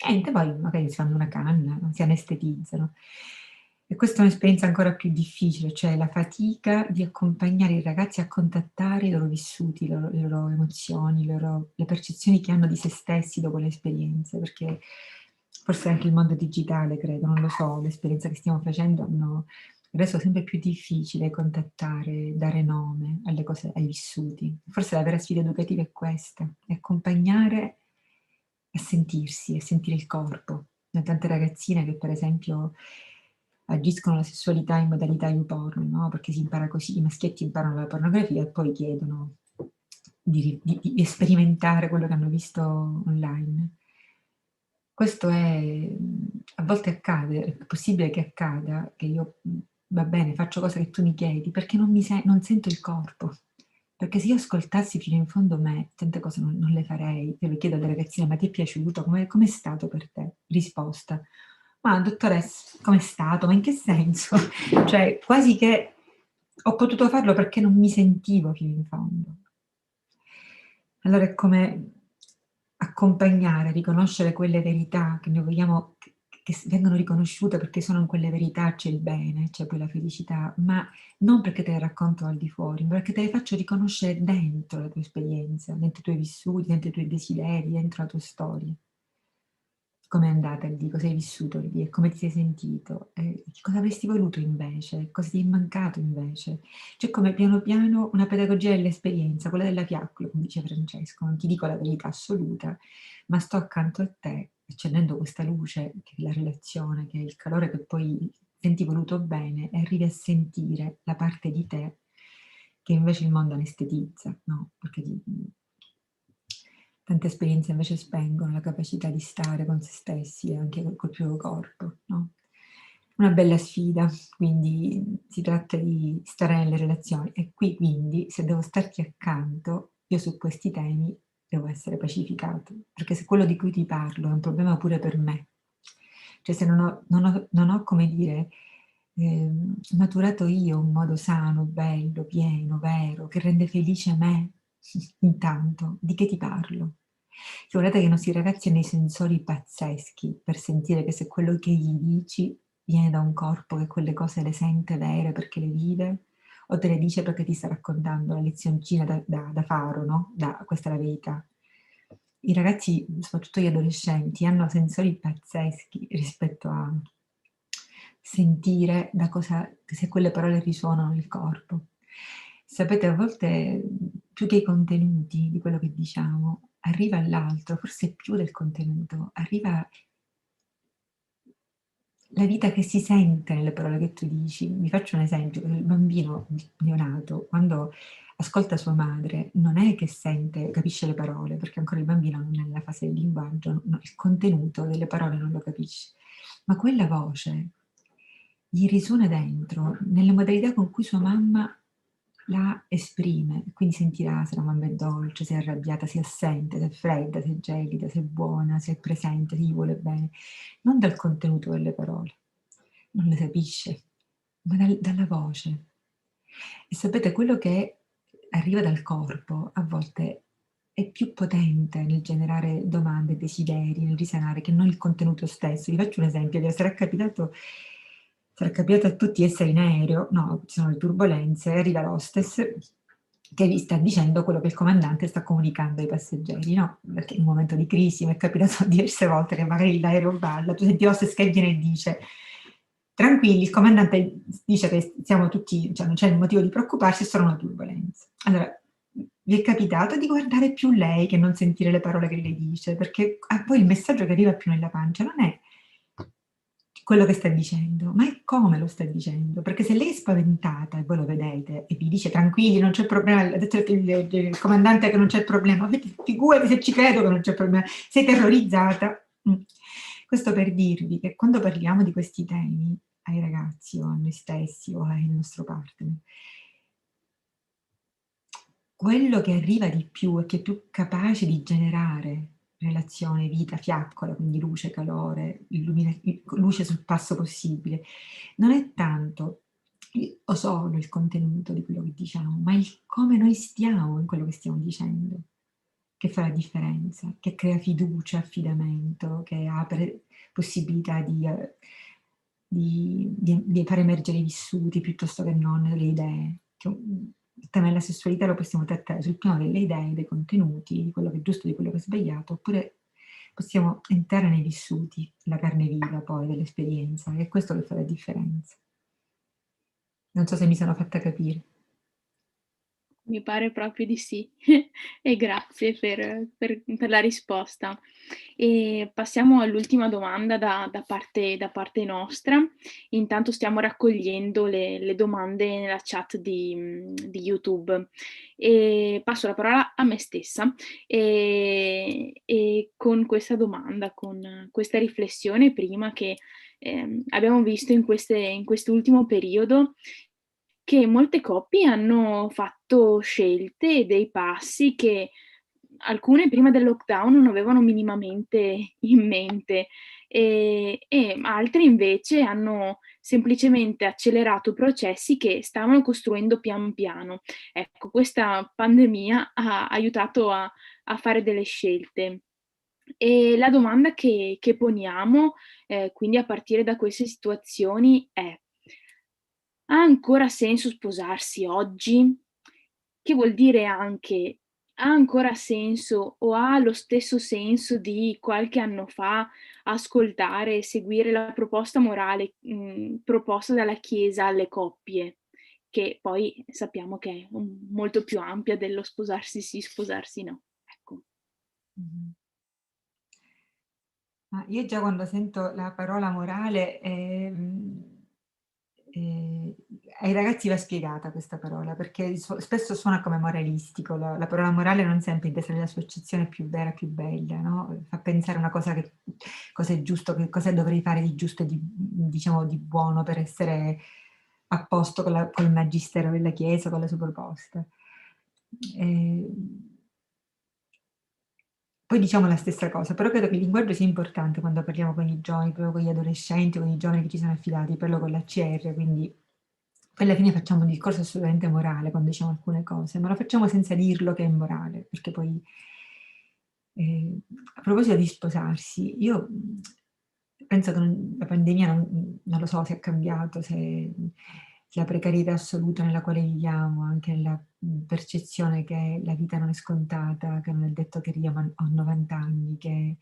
Niente, poi magari si fanno una canna, si anestetizzano. E questa è un'esperienza ancora più difficile, cioè la fatica di accompagnare i ragazzi a contattare i loro vissuti, le loro emozioni, le percezioni che hanno di se stessi dopo le esperienze, perché forse anche il mondo digitale, credo, non lo so, l'esperienza che stiamo facendo hanno reso sempre più difficile contattare, dare nome alle cose, ai vissuti. Forse la vera sfida educativa è questa, è accompagnare a sentirsi, a sentire il corpo. Ci sono tante ragazzine che per esempio agiscono la sessualità in modalità YouPorn, no? Perché si impara così, i maschietti imparano la pornografia e poi chiedono di sperimentare quello che hanno visto online. Questo a volte accade, è possibile che accada, che io, va bene, faccio cose che tu mi chiedi, perché non sento il corpo. Perché se io ascoltassi fino in fondo me, tante cose non le farei. Io le chiedo alle ragazzine, ma ti è piaciuto? Com'è stato per te? Risposta, ma dottoressa, com'è stato? Ma in che senso? Cioè, quasi che ho potuto farlo perché non mi sentivo fino in fondo. Allora è come accompagnare, riconoscere quelle verità che noi vogliamo che vengono riconosciute, perché sono in quelle verità c'è il bene, c'è poi la felicità, ma non perché te le racconto al di fuori, ma perché te le faccio riconoscere dentro la tua esperienza, dentro i tuoi vissuti, dentro i tuoi desideri, dentro la tua storia. Com'è andata lì, cosa hai vissuto lì e come ti sei sentito, cosa avresti voluto invece, cosa ti è mancato invece. Cioè come piano piano una pedagogia dell'esperienza, quella della fiaccola, come dice Francesco, non ti dico la verità assoluta, ma sto accanto a te, accendendo questa luce, che è la relazione, che è il calore che poi senti voluto bene e arrivi a sentire la parte di te che invece il mondo anestetizza, no? Perché tante esperienze invece spengono la capacità di stare con se stessi e anche col proprio corpo, no? Una bella sfida, quindi si tratta di stare nelle relazioni e qui quindi se devo starti accanto, io su questi temi devo essere pacificato, perché se quello di cui ti parlo è un problema pure per me, cioè se non ho come dire, maturato io un modo sano, bello, pieno, vero, che rende felice me, intanto, di che ti parlo? Guardate che i nostri ragazzi hanno dei sensori pazzeschi per sentire che se quello che gli dici viene da un corpo che quelle cose le sente vere perché le vive, o te le dice perché ti sta raccontando la lezioncina da faro, no? Questa è la verità. I ragazzi, soprattutto gli adolescenti, hanno sensori pazzeschi rispetto a sentire se quelle parole risuonano nel corpo. Sapete, a volte più che i contenuti di quello che diciamo, arriva all'altro, forse più del contenuto, arriva la vita che si sente nelle parole che tu dici. Vi faccio un esempio: il bambino neonato, quando ascolta sua madre, non è che capisce le parole, perché ancora il bambino non è nella fase del linguaggio, il contenuto delle parole non lo capisce, ma quella voce gli risuona dentro, nelle modalità con cui sua mamma la esprime, quindi sentirà se la mamma è dolce, se è arrabbiata, se è assente, se è fredda, se è gelida, se è buona, se è presente, se gli vuole bene, non dal contenuto delle parole, non le capisce, ma dalla voce. E sapete, quello che arriva dal corpo a volte è più potente nel generare domande, desideri, nel risanare, che non il contenuto stesso. Vi faccio un esempio: sarà capitato a tutti essere in aereo, no, ci sono le turbolenze, arriva l'hostess che vi sta dicendo quello che il comandante sta comunicando ai passeggeri, no? Perché in un momento di crisi mi è capitato diverse volte che magari l'aereo balla, tu senti l'hostess che viene e dice: tranquilli, il comandante dice che siamo tutti, cioè non c'è il motivo di preoccuparsi, sono una turbolenza. Allora, vi è capitato di guardare più lei che non sentire le parole che lei dice, perché a voi il messaggio che arriva più nella pancia non è quello che sta dicendo, ma è come lo sta dicendo, perché se lei è spaventata e voi lo vedete e vi dice tranquilli, non c'è problema, ha detto il comandante che non c'è problema, figurati se ci credo che non c'è problema, sei terrorizzata. Questo per dirvi che quando parliamo di questi temi ai ragazzi o a noi stessi o al nostro partner, quello che arriva di più e che è più capace di generare relazione, vita, fiaccola, quindi luce, calore, luce sul passo possibile. Non è tanto o solo il contenuto di quello che diciamo, ma il come noi stiamo in quello che stiamo dicendo, che fa la differenza, che crea fiducia, affidamento, che apre possibilità di far emergere i vissuti piuttosto che non le idee. Il tema della sessualità lo possiamo trattare sul piano delle idee, dei contenuti, di quello che è giusto, di quello che è sbagliato, oppure possiamo entrare nei vissuti, la carne viva poi dell'esperienza, che è questo che fa la differenza. Non so se mi sono fatta capire. Mi pare proprio di sì, e grazie per la risposta. E passiamo all'ultima domanda da parte nostra. Intanto stiamo raccogliendo le domande nella chat di YouTube. E passo la parola a me stessa e con questa domanda, con questa riflessione prima che abbiamo visto in quest'ultimo periodo, che molte coppie hanno fatto scelte e dei passi che alcune prima del lockdown non avevano minimamente in mente e altre invece hanno semplicemente accelerato processi che stavano costruendo pian piano. Ecco, questa pandemia ha aiutato a fare delle scelte. E la domanda che poniamo, quindi a partire da queste situazioni è: ha ancora senso sposarsi oggi? Che vuol dire anche, ha ancora senso o ha lo stesso senso di qualche anno fa ascoltare e seguire la proposta morale proposta dalla Chiesa alle coppie, che poi sappiamo che è molto più ampia dello sposarsi sì, sposarsi no. Ecco. Ma io già quando sento la parola morale, ai ragazzi va spiegata questa parola, perché spesso suona come moralistico. La parola morale non sempre intesa nella sua accezione più vera, più bella, no? Fa pensare una cosa che cosa è giusto, che cosa dovrei fare di giusto e diciamo di buono per essere a posto col magistero della Chiesa, con la sua proposta. Poi diciamo la stessa cosa, però credo che il linguaggio sia importante quando parliamo con i giovani, proprio con gli adolescenti, con i giovani che ci sono affidati, parlo con l'ACR, quindi poi alla fine facciamo un discorso assolutamente morale quando diciamo alcune cose, ma lo facciamo senza dirlo che è morale, perché poi a proposito di sposarsi, io penso che la pandemia non lo so se è cambiato, se la precarietà assoluta nella quale viviamo, anche la percezione che la vita non è scontata, che non è detto che arriviamo a 90 anni, che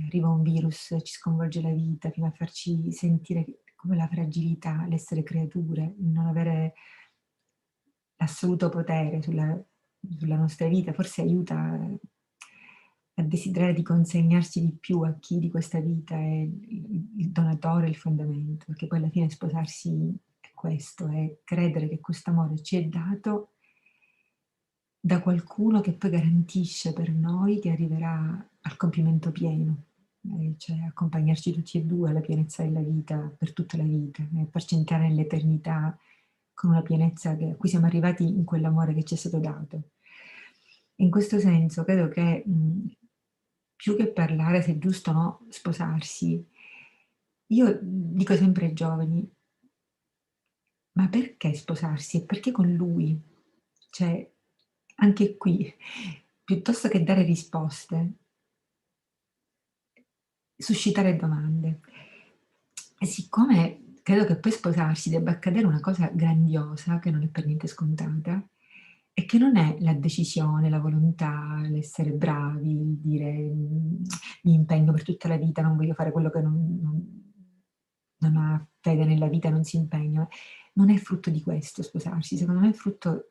arriva un virus, ci sconvolge la vita fino a farci sentire come la fragilità, l'essere creature, non avere l'assoluto potere sulla nostra vita, forse aiuta a desiderare di consegnarsi di più a chi di questa vita è il donatore, il fondamento, perché poi alla fine sposarsi è questo, è credere che questo amore ci è dato da qualcuno che poi garantisce per noi che arriverà al compimento pieno, cioè accompagnarci tutti e due alla pienezza della vita per tutta la vita, farci entrare nell'eternità con una pienezza a cui siamo arrivati in quell'amore che ci è stato dato. In questo senso credo che più che parlare se è giusto o no sposarsi, io dico sempre ai giovani: ma perché sposarsi? E perché con lui? Cioè, anche qui, piuttosto che dare risposte, suscitare domande. E siccome credo che poi sposarsi debba accadere una cosa grandiosa, che non è per niente scontata, e che non è la decisione, la volontà, l'essere bravi, il dire mi impegno per tutta la vita, non voglio fare quello che non ha fede nella vita, non si impegna. Non è frutto di questo sposarsi, secondo me è frutto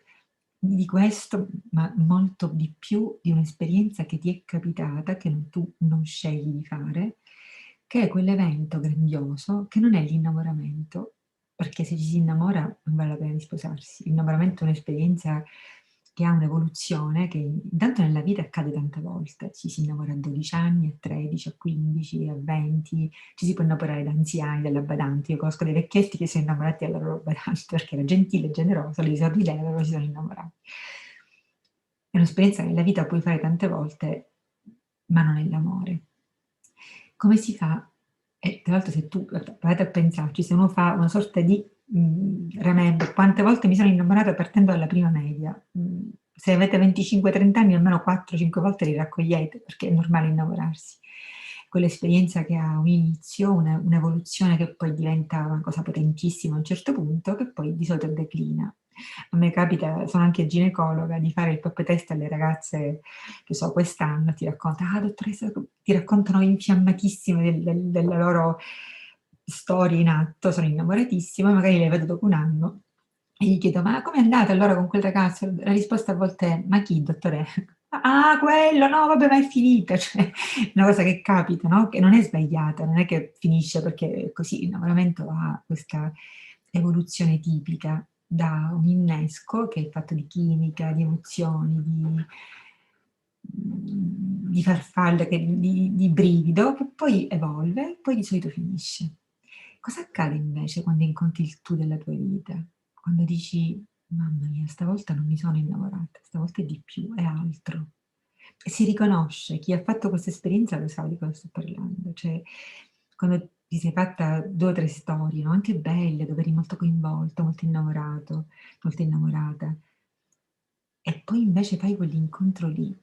di questo, ma molto di più di un'esperienza che ti è capitata, che tu non scegli di fare, che è quell'evento grandioso che non è l'innamoramento, perché se ci si innamora non vale la pena di sposarsi. L'innamoramento è un'esperienza che ha un'evoluzione che intanto nella vita accade tante volte. Ci si innamora a 12 anni, a 13, a 15, a 20, ci si può innamorare da anziani, dalla badante. Io conosco dei vecchietti che si sono innamorati dalla loro badante perché era gentile, generosa, li sorrideva e loro si sono innamorati. È un'esperienza che nella vita puoi fare tante volte, ma non è l'amore. Come si fa? E tra l'altro se tu provate a pensarci, se uno fa una sorta di remember, quante volte mi sono innamorata partendo dalla prima media, se avete 25-30 anni almeno 4-5 volte li raccogliete, perché è normale innamorarsi. Quell'esperienza che ha un inizio, un'evoluzione che poi diventa una cosa potentissima a un certo punto, che poi di solito declina. A me capita, sono anche ginecologa, di fare il pap test alle ragazze, che so, quest'anno ti raccontano, dottoressa, ti raccontano infiammatissime della loro storia in atto, sono innamoratissime, magari le vedo dopo un anno e gli chiedo, ma com'è andata allora con quel ragazzo? La risposta a volte è, ma chi, dottore? Ah, quello, no, vabbè, ma è finita, cioè, una cosa che capita, no? Che non è sbagliata, non è che finisce perché così, l'innamoramento ha questa evoluzione tipica da un innesco che è fatto di chimica, di emozioni, di farfalle, di brivido, che poi evolve e poi di solito finisce. Cosa accade invece quando incontri il tu della tua vita? Quando dici, mamma mia, stavolta non mi sono innamorata, stavolta è di più, è altro. E si riconosce, chi ha fatto questa esperienza lo sa di cosa sto parlando. Cioè, quando ti sei fatta 2 o 3 storie, no? Anche belle, dove eri molto coinvolto, molto innamorato, molto innamorata, e poi invece fai quell'incontro lì,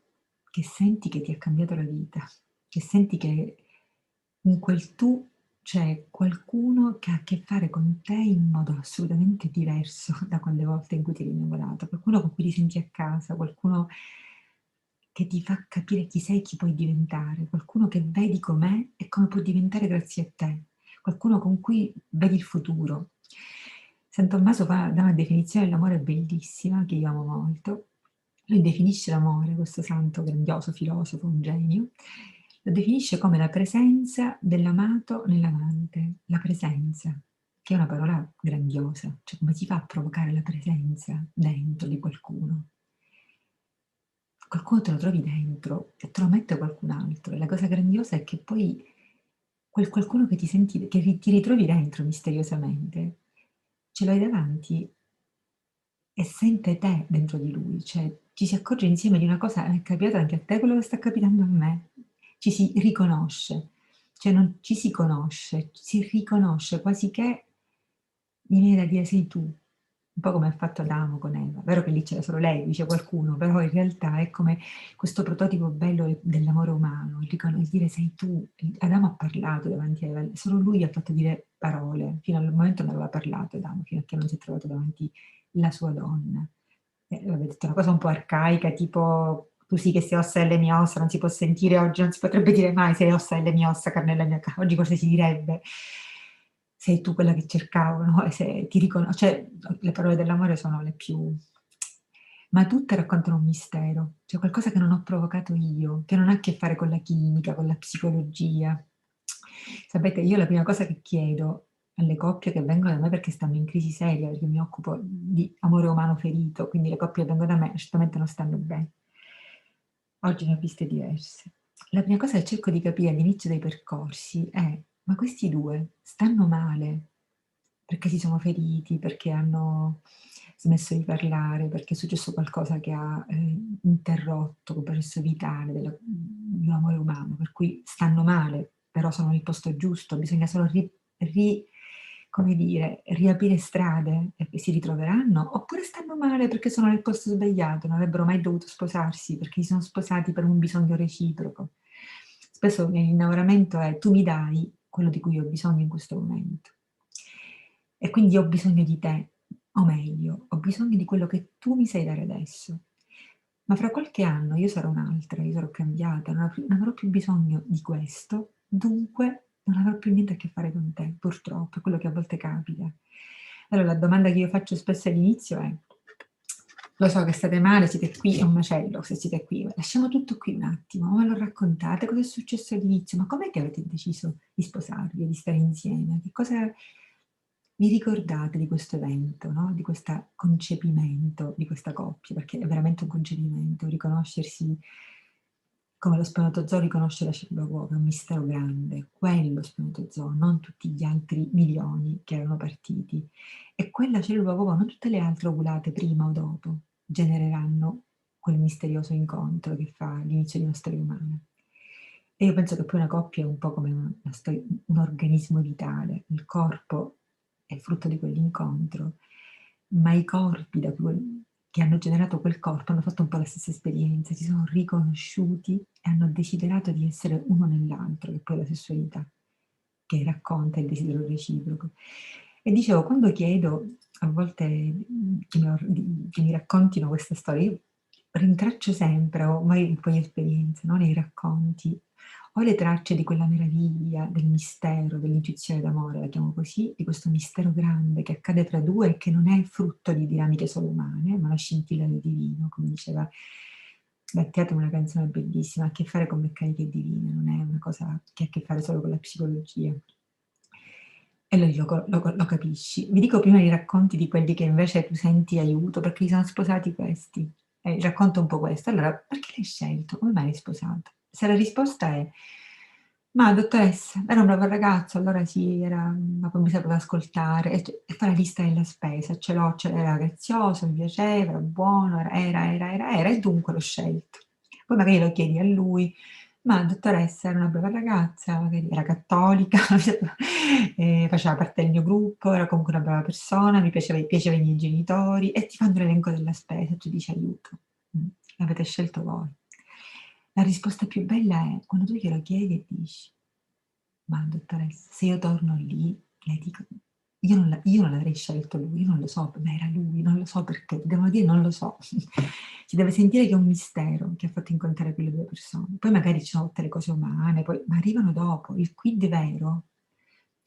che senti che ti ha cambiato la vita, che senti che in quel tu c'è qualcuno che ha a che fare con te in modo assolutamente diverso da quelle volte in cui ti eri innamorato, qualcuno con cui ti senti a casa, qualcuno che ti fa capire chi sei e chi puoi diventare, qualcuno che vedi com'è e come può diventare grazie a te, qualcuno con cui vedi il futuro. San Tommaso dà una definizione dell'amore bellissima, che io amo molto. Lui definisce l'amore, questo santo grandioso filosofo, un genio, lo definisce come la presenza dell'amato nell'amante, la presenza, che è una parola grandiosa, cioè come si fa a provocare la presenza dentro di qualcuno? Qualcuno te lo trovi dentro e te lo mette qualcun altro, e la cosa grandiosa è che poi quel qualcuno che ti ritrovi dentro misteriosamente, ce l'hai davanti e sente te dentro di lui, cioè ci si accorge insieme di una cosa, è capitato anche a te quello che sta capitando a me, ci si riconosce, cioè non ci si conosce, si riconosce, quasi che mi viene da dire sei tu, un po' come ha fatto Adamo con Eva, vero che lì c'era solo lei, dice qualcuno, però in realtà è come questo prototipo bello dell'amore umano, il dire sei tu. Adamo ha parlato davanti a Eva, solo lui ha fatto dire parole, fino al momento non aveva parlato Adamo, fino a che non si è trovato davanti la sua donna. Aveva detto una cosa un po' arcaica, tipo tu sì che sei ossa delle mie ossa, non si può sentire oggi, non si potrebbe dire mai sei ossa delle mie ossa, carne della mia carne, oggi cosa si direbbe? Sei tu quella che cercavo, no? E se ti riconosco, cioè le parole dell'amore sono le più, ma tutte raccontano un mistero, cioè qualcosa che non ho provocato io, che non ha a che fare con la chimica, con la psicologia. Sapete, io la prima cosa che chiedo alle coppie che vengono da me, perché stanno in crisi seria, perché mi occupo di amore umano ferito, quindi le coppie che vengono da me certamente non stanno bene. Oggi ne ho viste diverse. La prima cosa che cerco di capire all'inizio dei percorsi è: ma questi due stanno male perché si sono feriti, perché hanno smesso di parlare, perché è successo qualcosa che ha interrotto quel processo vitale dell'amore umano, per cui stanno male, però sono nel posto giusto, bisogna solo come dire, riaprire strade e si ritroveranno, oppure stanno male perché sono nel posto sbagliato, non avrebbero mai dovuto sposarsi perché si sono sposati per un bisogno reciproco. Spesso l'innamoramento è tu mi dai quello di cui ho bisogno in questo momento e quindi ho bisogno di te, o meglio, ho bisogno di quello che tu mi sai dare adesso. Ma fra qualche anno io sarò un'altra, io sarò cambiata, non avrò più bisogno di questo, dunque non avrò più niente a che fare con te, purtroppo, è quello che a volte capita. Allora la domanda che io faccio spesso all'inizio è: lo so che state male, siete qui, è un macello se siete qui, lasciamo tutto qui un attimo, ma lo raccontate, cosa è successo all'inizio, ma com'è che avete deciso di sposarvi, di stare insieme, che cosa vi ricordate di questo evento, no? Di questo concepimento di questa coppia, perché è veramente un concepimento, riconoscersi come lo spermatozoo riconosce la cellula uovo, è un mistero grande, quello spermatozoo, non tutti gli altri milioni che erano partiti, e quella cellula uovo, non tutte le altre ovulate prima o dopo, genereranno quel misterioso incontro che fa l'inizio di una storia umana. E io penso che poi una coppia è un po' come un organismo vitale. Il corpo è frutto di quell'incontro, ma i corpi che hanno generato quel corpo hanno fatto un po' la stessa esperienza, si sono riconosciuti e hanno desiderato di essere uno nell'altro, che poi è la sessualità, che racconta il desiderio reciproco. E dicevo, quando chiedo a volte che mi raccontino queste storie, io rintraccio sempre, o magari un po' di esperienza, no? Nei racconti, o le tracce di quella meraviglia, del mistero, dell'intuizione d'amore, la chiamo così, di questo mistero grande che accade tra due e che non è frutto di dinamiche solo umane, ma la scintilla del divino, come diceva Battiato, una canzone bellissima, ha a che fare con meccaniche divine, non è una cosa che ha a che fare solo con la psicologia. E lo capisci. Vi dico prima i racconti di quelli che invece tu senti aiuto, perché li sono sposati questi. Racconto un po' questo. Allora, perché l'hai scelto? Come mai l'hai sposato? Se la risposta è: ma dottoressa, era un bravo ragazzo, allora sì, ma poi mi sapeva ascoltare, e fa la lista della spesa, era grazioso, mi piaceva, era buono, era, e dunque l'ho scelto. Poi magari lo chiedi a lui: ma dottoressa, era una brava ragazza, magari era cattolica, faceva parte del mio gruppo, era comunque una brava persona, piaceva i miei genitori, e ti fanno l'elenco della spesa, tu dici aiuto, l'avete scelto voi. La risposta più bella è quando tu glielo chiedi e dici: ma dottoressa, se io torno lì, le dico, io non l'avrei scelto lui, io non lo so, ma era lui, non lo so perché, devono dire non lo so. Si deve sentire che è un mistero che ha fatto incontrare quelle due persone. Poi magari ci sono tutte le cose umane, ma arrivano dopo. Il quid vero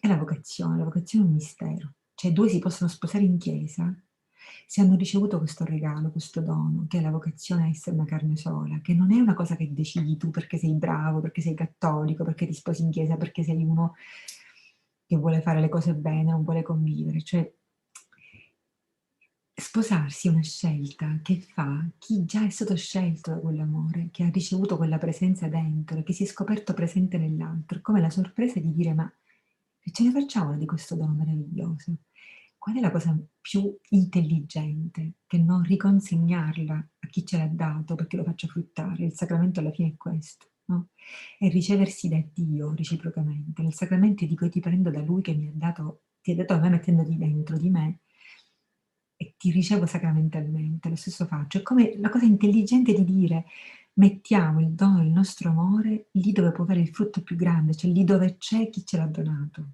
è la vocazione è un mistero. Cioè due si possono sposare in chiesa se hanno ricevuto questo regalo, questo dono, che è la vocazione a essere una carne sola, che non è una cosa che decidi tu perché sei bravo, perché sei cattolico, perché ti sposi in chiesa, perché sei uno che vuole fare le cose bene, non vuole convivere. Cioè, sposarsi è una scelta che fa chi già è stato scelto da quell'amore, che ha ricevuto quella presenza dentro, che si è scoperto presente nell'altro, come la sorpresa di dire: ma che ce ne facciamo di questo dono meraviglioso? Qual è la cosa più intelligente che non riconsegnarla a chi ce l'ha dato perché lo faccia fruttare? Il sacramento alla fine è questo, no? È riceversi da Dio reciprocamente. Nel sacramento dico: io ti prendo da Lui che ti ha dato a me mettendoti dentro di me, e ti ricevo sacramentalmente, lo stesso faccio. È come la cosa intelligente di dire: mettiamo il dono del nostro amore lì dove può avere il frutto più grande, cioè lì dove c'è chi ce l'ha donato.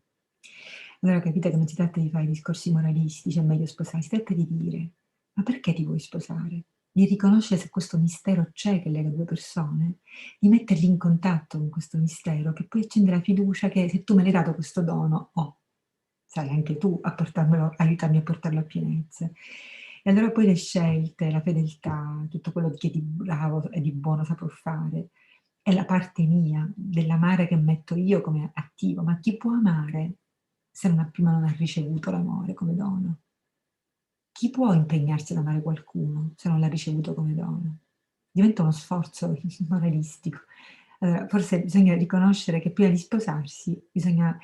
Allora capite che non si tratta di fare discorsi moralistici, è meglio sposare, si tratta di dire: ma perché ti vuoi sposare? Di riconoscere se questo mistero c'è che lega due persone, di metterli in contatto con questo mistero, che poi accende la fiducia che se tu me l'hai dato questo dono, sai anche tu a portarmelo, aiutarmi a portarlo a pienezza. E allora poi le scelte, la fedeltà, tutto quello che di bravo e di buono saprò fare, è la parte mia, dell'amare che metto io come attivo. Ma chi può amare se prima non ha ricevuto l'amore come dono? Chi può impegnarsi ad amare qualcuno se non l'ha ricevuto come dono? Diventa uno sforzo moralistico. Allora, forse bisogna riconoscere che prima di sposarsi bisogna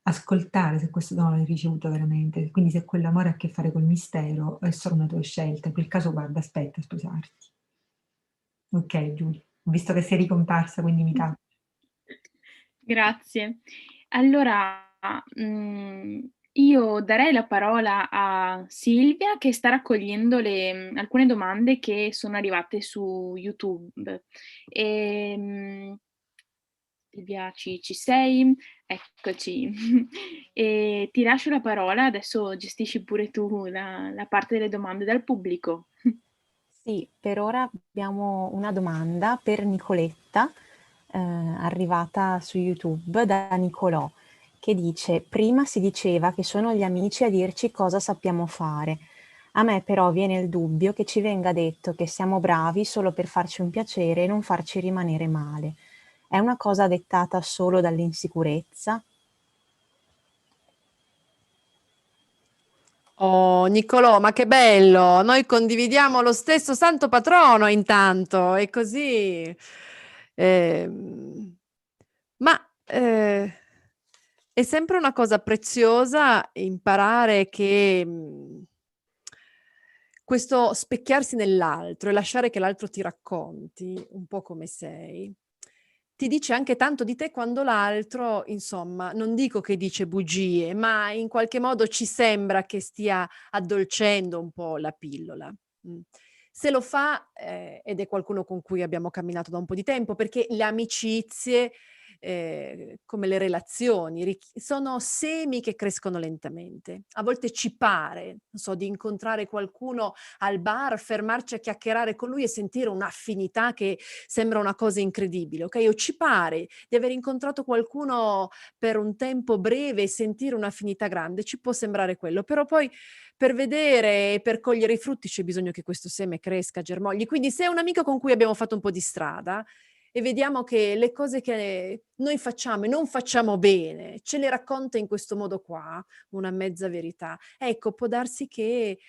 ascoltare se questo dono l'hai ricevuto veramente, quindi se quell'amore ha a che fare col mistero è solo una tua scelta, in quel caso guarda, aspetta a sposarti. Ok, Giulia, ho visto che sei ricomparsa, quindi mi tappo. Grazie. Allora, io darei la parola a Silvia che sta raccogliendo alcune domande che sono arrivate su YouTube. Silvia, ci sei? Eccoci. E ti lascio la parola, adesso gestisci pure tu la parte delle domande dal pubblico. Sì, per ora abbiamo una domanda per Nicoletta, arrivata su YouTube da Nicolò, che dice: prima si diceva che sono gli amici a dirci cosa sappiamo fare. A me però viene il dubbio che ci venga detto che siamo bravi solo per farci un piacere e non farci rimanere male. È una cosa dettata solo dall'insicurezza? Oh, Niccolò, ma che bello! Noi condividiamo lo stesso santo patrono intanto, e così. Ma è sempre una cosa preziosa imparare che questo specchiarsi nell'altro e lasciare che l'altro ti racconti un po' come sei, ti dice anche tanto di te quando l'altro, insomma, non dico che dice bugie, ma in qualche modo ci sembra che stia addolcendo un po' la pillola. Se lo fa, ed è qualcuno con cui abbiamo camminato da un po' di tempo, perché le amicizie, come le relazioni, sono semi che crescono lentamente. A volte ci pare, non so, di incontrare qualcuno al bar, fermarci a chiacchierare con lui e sentire un'affinità che sembra una cosa incredibile, ok? O ci pare di aver incontrato qualcuno per un tempo breve e sentire un'affinità grande, ci può sembrare quello, però poi per vedere e per cogliere i frutti c'è bisogno che questo seme cresca, germogli. Quindi se è un amico con cui abbiamo fatto un po' di strada e vediamo che le cose che noi facciamo e non facciamo bene, ce le racconta in questo modo qua, una mezza verità, ecco, può darsi che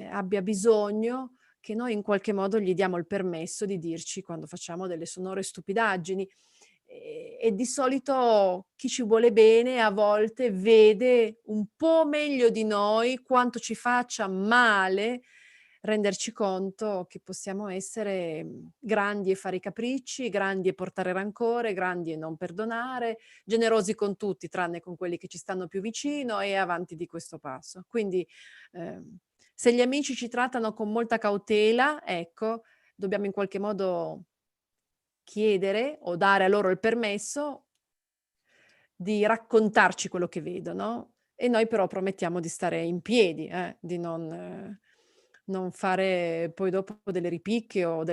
abbia bisogno che noi in qualche modo gli diamo il permesso di dirci quando facciamo delle sonore stupidaggini. E di solito chi ci vuole bene a volte vede un po' meglio di noi quanto ci faccia male renderci conto che possiamo essere grandi e fare i capricci, grandi e portare rancore, grandi e non perdonare, generosi con tutti tranne con quelli che ci stanno più vicino e avanti di questo passo. Quindi se gli amici ci trattano con molta cautela, ecco, dobbiamo in qualche modo chiedere o dare a loro il permesso di raccontarci quello che vedono e noi però promettiamo di stare in piedi, di non fare poi dopo delle ripicche o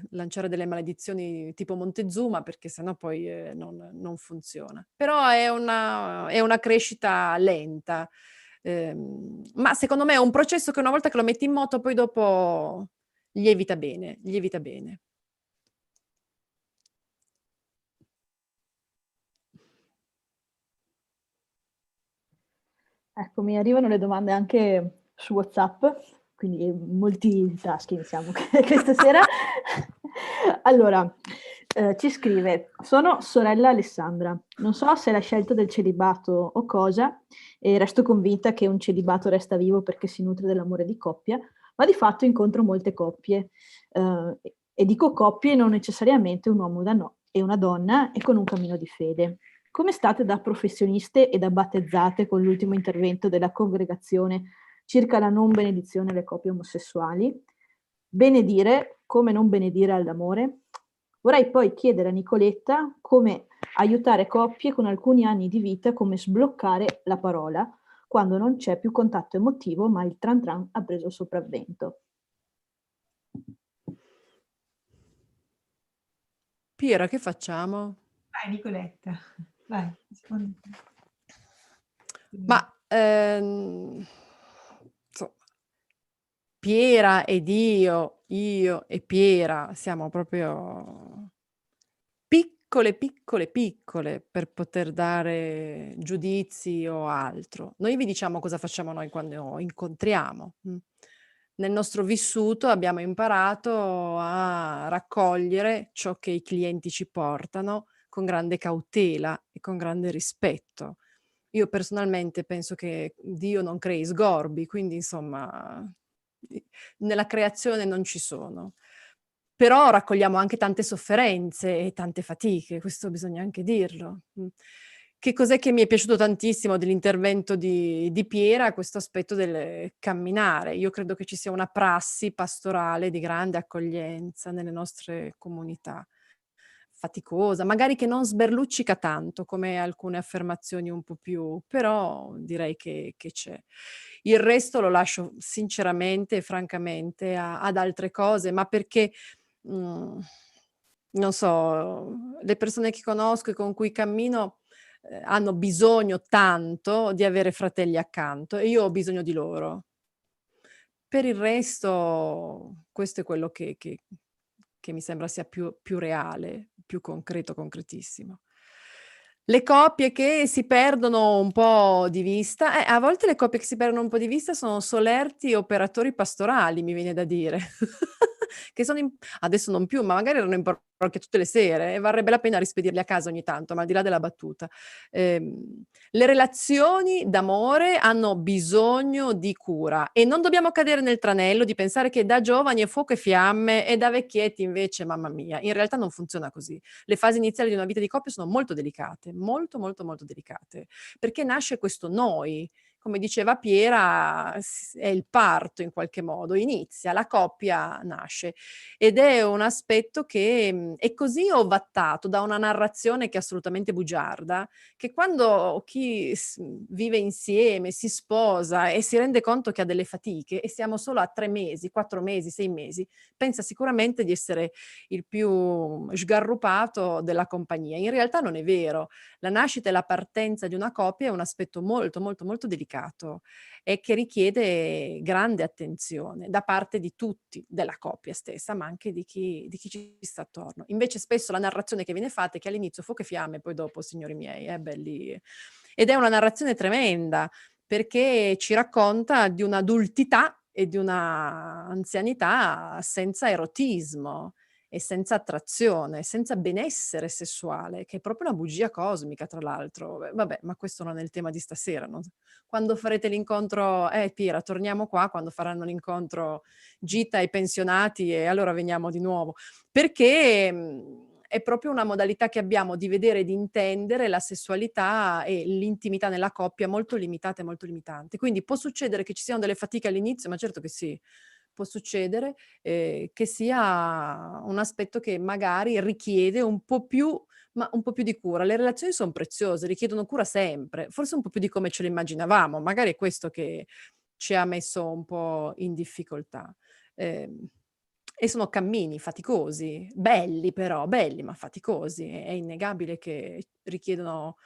lanciare delle maledizioni tipo Montezuma, perché sennò poi non funziona. Però è una crescita lenta, ma secondo me è un processo che una volta che lo metti in moto poi dopo lievita bene, lievita bene. Ecco, mi arrivano le domande anche su WhatsApp, quindi multitasking siamo questa sera. Allora, ci scrive: sono sorella Alessandra, non so se è la scelta del celibato o cosa, e resto convinta che un celibato resta vivo perché si nutre dell'amore di coppia, ma di fatto incontro molte coppie, e dico coppie non necessariamente un uomo e una donna e con un cammino di fede. Come state da professioniste e da battezzate con l'ultimo intervento della congregazione circa la non benedizione alle coppie omosessuali? Benedire, come non benedire all'amore? Vorrei poi chiedere a Nicoletta come aiutare coppie con alcuni anni di vita, come sbloccare la parola quando non c'è più contatto emotivo ma il tran tran ha preso il sopravvento. Piera, che facciamo? Vai Nicoletta, vai, rispondi. Ma Piera ed io e Piera siamo proprio piccole per poter dare giudizi o altro. Noi vi diciamo cosa facciamo noi quando incontriamo. Nel nostro vissuto abbiamo imparato a raccogliere ciò che i clienti ci portano con grande cautela e con grande rispetto. Io personalmente penso che Dio non crei sgorbi, quindi insomma nella creazione non ci sono. Però raccogliamo anche tante sofferenze e tante fatiche, questo bisogna anche dirlo. Che cos'è che mi è piaciuto tantissimo dell'intervento di Piera? Questo aspetto del camminare. Io credo che ci sia una prassi pastorale di grande accoglienza nelle nostre comunità. Faticosa, magari che non sberluccica tanto come alcune affermazioni un po' più, però direi che c'è. Il resto lo lascio sinceramente e francamente ad altre cose, ma perché non so, le persone che conosco e con cui cammino hanno bisogno tanto di avere fratelli accanto e io ho bisogno di loro. Per il resto, questo è quello che mi sembra sia più reale, più concreto, concretissimo. Le coppie che si perdono un po' di vista, a volte le coppie che si perdono un po' di vista sono solerti operatori pastorali, mi viene da dire. che sono adesso non più, ma magari erano in parrocchia tutte le sere e varrebbe la pena rispedirli a casa ogni tanto, ma al di là della battuta. Le relazioni d'amore hanno bisogno di cura e non dobbiamo cadere nel tranello di pensare che da giovani è fuoco e fiamme e da vecchietti invece, mamma mia, in realtà non funziona così. Le fasi iniziali di una vita di coppia sono molto delicate, molto molto molto delicate, perché nasce questo noi. Come diceva Piera, è il parto in qualche modo, inizia, la coppia nasce ed è un aspetto che è così ovattato da una narrazione che è assolutamente bugiarda, che quando chi vive insieme, si sposa e si rende conto che ha delle fatiche e siamo solo a 3 mesi, 4 mesi, 6 mesi, pensa sicuramente di essere il più sgarrupato della compagnia. In realtà non è vero. La nascita e la partenza di una coppia è un aspetto molto, molto, molto delicato e che richiede grande attenzione da parte di tutti, della coppia stessa, ma anche di chi ci sta attorno. Invece spesso la narrazione che viene fatta è che all'inizio fuoco e fiamme, poi dopo, signori miei, belli. Ed è una narrazione tremenda, perché ci racconta di un'adultità e di una anzianità senza erotismo e senza attrazione, senza benessere sessuale, che è proprio una bugia cosmica, tra l'altro. Vabbè, ma questo non è il tema di stasera. No? Quando farete l'incontro, Pira, torniamo qua, quando faranno l'incontro Gita ai pensionati e allora veniamo di nuovo. Perché è proprio una modalità che abbiamo di vedere e di intendere la sessualità e l'intimità nella coppia molto limitata e molto limitante. Quindi può succedere che ci siano delle fatiche all'inizio, ma certo che sì. Può succedere che sia un aspetto che magari richiede un po' più di cura. Le relazioni sono preziose, richiedono cura sempre, forse un po' più di come ce le immaginavamo, magari è questo che ci ha messo un po' in difficoltà. E sono cammini faticosi, belli però, belli ma faticosi, è innegabile che richiedono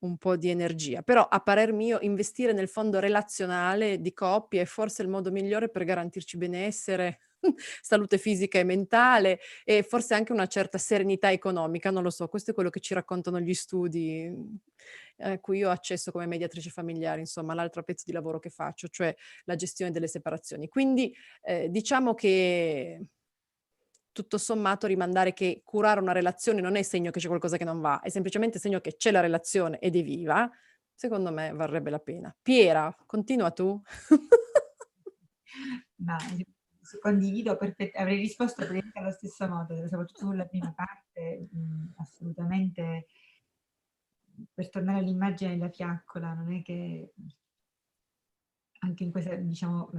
un po' di energia, però a parer mio investire nel fondo relazionale di coppia è forse il modo migliore per garantirci benessere, salute fisica e mentale e forse anche una certa serenità economica, non lo so, questo è quello che ci raccontano gli studi a cui io ho accesso come mediatrice familiare, insomma, l'altro pezzo di lavoro che faccio, cioè la gestione delle separazioni. Quindi diciamo che tutto sommato rimandare che curare una relazione non è segno che c'è qualcosa che non va, è semplicemente segno che c'è la relazione ed è viva, secondo me varrebbe la pena. Piera, continua tu. Ma condivido perfettamente, avrei risposto praticamente allo stesso modo, soprattutto sulla prima parte, assolutamente. Per tornare all'immagine della fiaccola, non è che anche in questa, diciamo,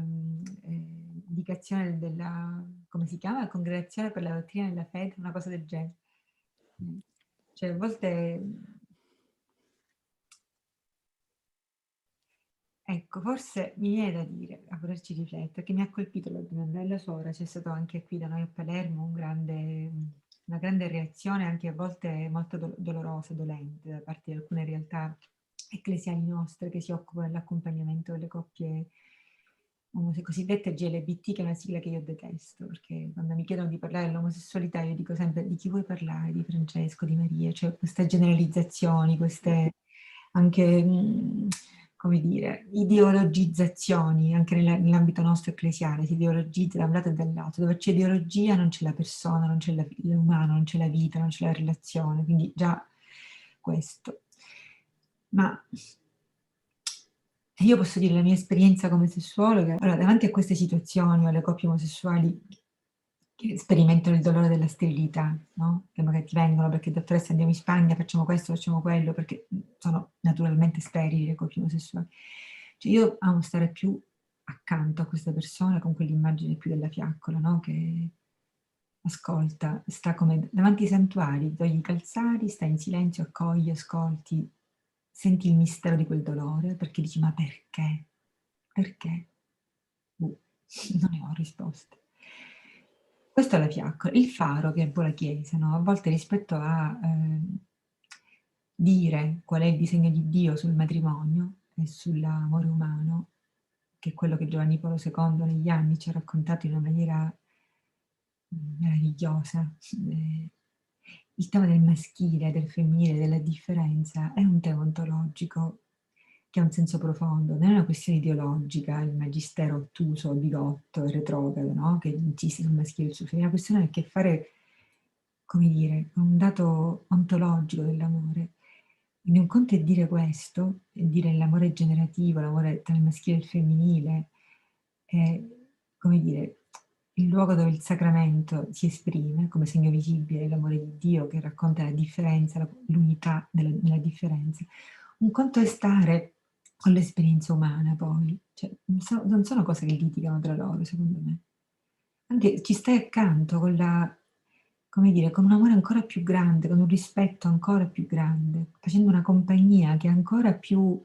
indicazione della, come si chiama? Congregazione per la dottrina della fede, una cosa del genere. Cioè, a volte, ecco, forse mi viene da dire, a poterci riflettere, che mi ha colpito la bella suora, c'è stato anche qui da noi a Palermo una grande reazione, anche a volte molto dolorosa, dolente, da parte di alcune realtà ecclesiali nostre che si occupano dell'accompagnamento delle coppie cosiddette GLBT, che è una sigla che io detesto, perché quando mi chiedono di parlare dell'omosessualità io dico sempre: di chi vuoi parlare? Di Francesco, di Maria? Cioè queste generalizzazioni, queste anche, come dire, ideologizzazioni, anche nell'ambito nostro ecclesiale, si ideologizza da un lato e dall'altro. Dove c'è ideologia non c'è la persona, non c'è l'umano, non c'è la vita, non c'è la relazione, quindi già questo. Ma io posso dire la mia esperienza come sessuologa, allora, davanti a queste situazioni o alle coppie omosessuali che sperimentano il dolore della sterilità, no? Che magari ti vengono perché dottoressa andiamo in Spagna, facciamo questo, facciamo quello, perché sono naturalmente sterili le coppie omosessuali. Cioè io amo stare più accanto a queste persone con quell'immagine più della fiaccola, no? Che ascolta, sta come davanti ai santuari, togli i calzari, sta in silenzio, accogli, ascolti, senti il mistero di quel dolore, perché dici: ma perché? Perché? Non ne ho risposte. Questa è la fiaccola. Il faro, che è un po' la Chiesa, no? A volte rispetto a dire qual è il disegno di Dio sul matrimonio e sull'amore umano, che è quello che Giovanni Paolo II negli anni ci ha raccontato in una maniera meravigliosa. Il tema del maschile, del femminile, della differenza è un tema ontologico che ha un senso profondo, non è una questione ideologica, il magistero ottuso, bigotto, retrogrado, no? Che insiste sul maschile e sul femminile, è una questione che ha a che fare, come dire, con un dato ontologico dell'amore. Quindi un conto è dire questo, è dire l'amore generativo, l'amore tra il maschile e il femminile, è, come dire, il luogo dove il sacramento si esprime come segno visibile dell'amore di Dio che racconta la differenza, l'unità nella differenza. Un conto è stare con l'esperienza umana poi, cioè, non sono cose che litigano tra loro, secondo me. Anche ci stai accanto con la, come dire, con un amore ancora più grande, con un rispetto ancora più grande, facendo una compagnia che è ancora più,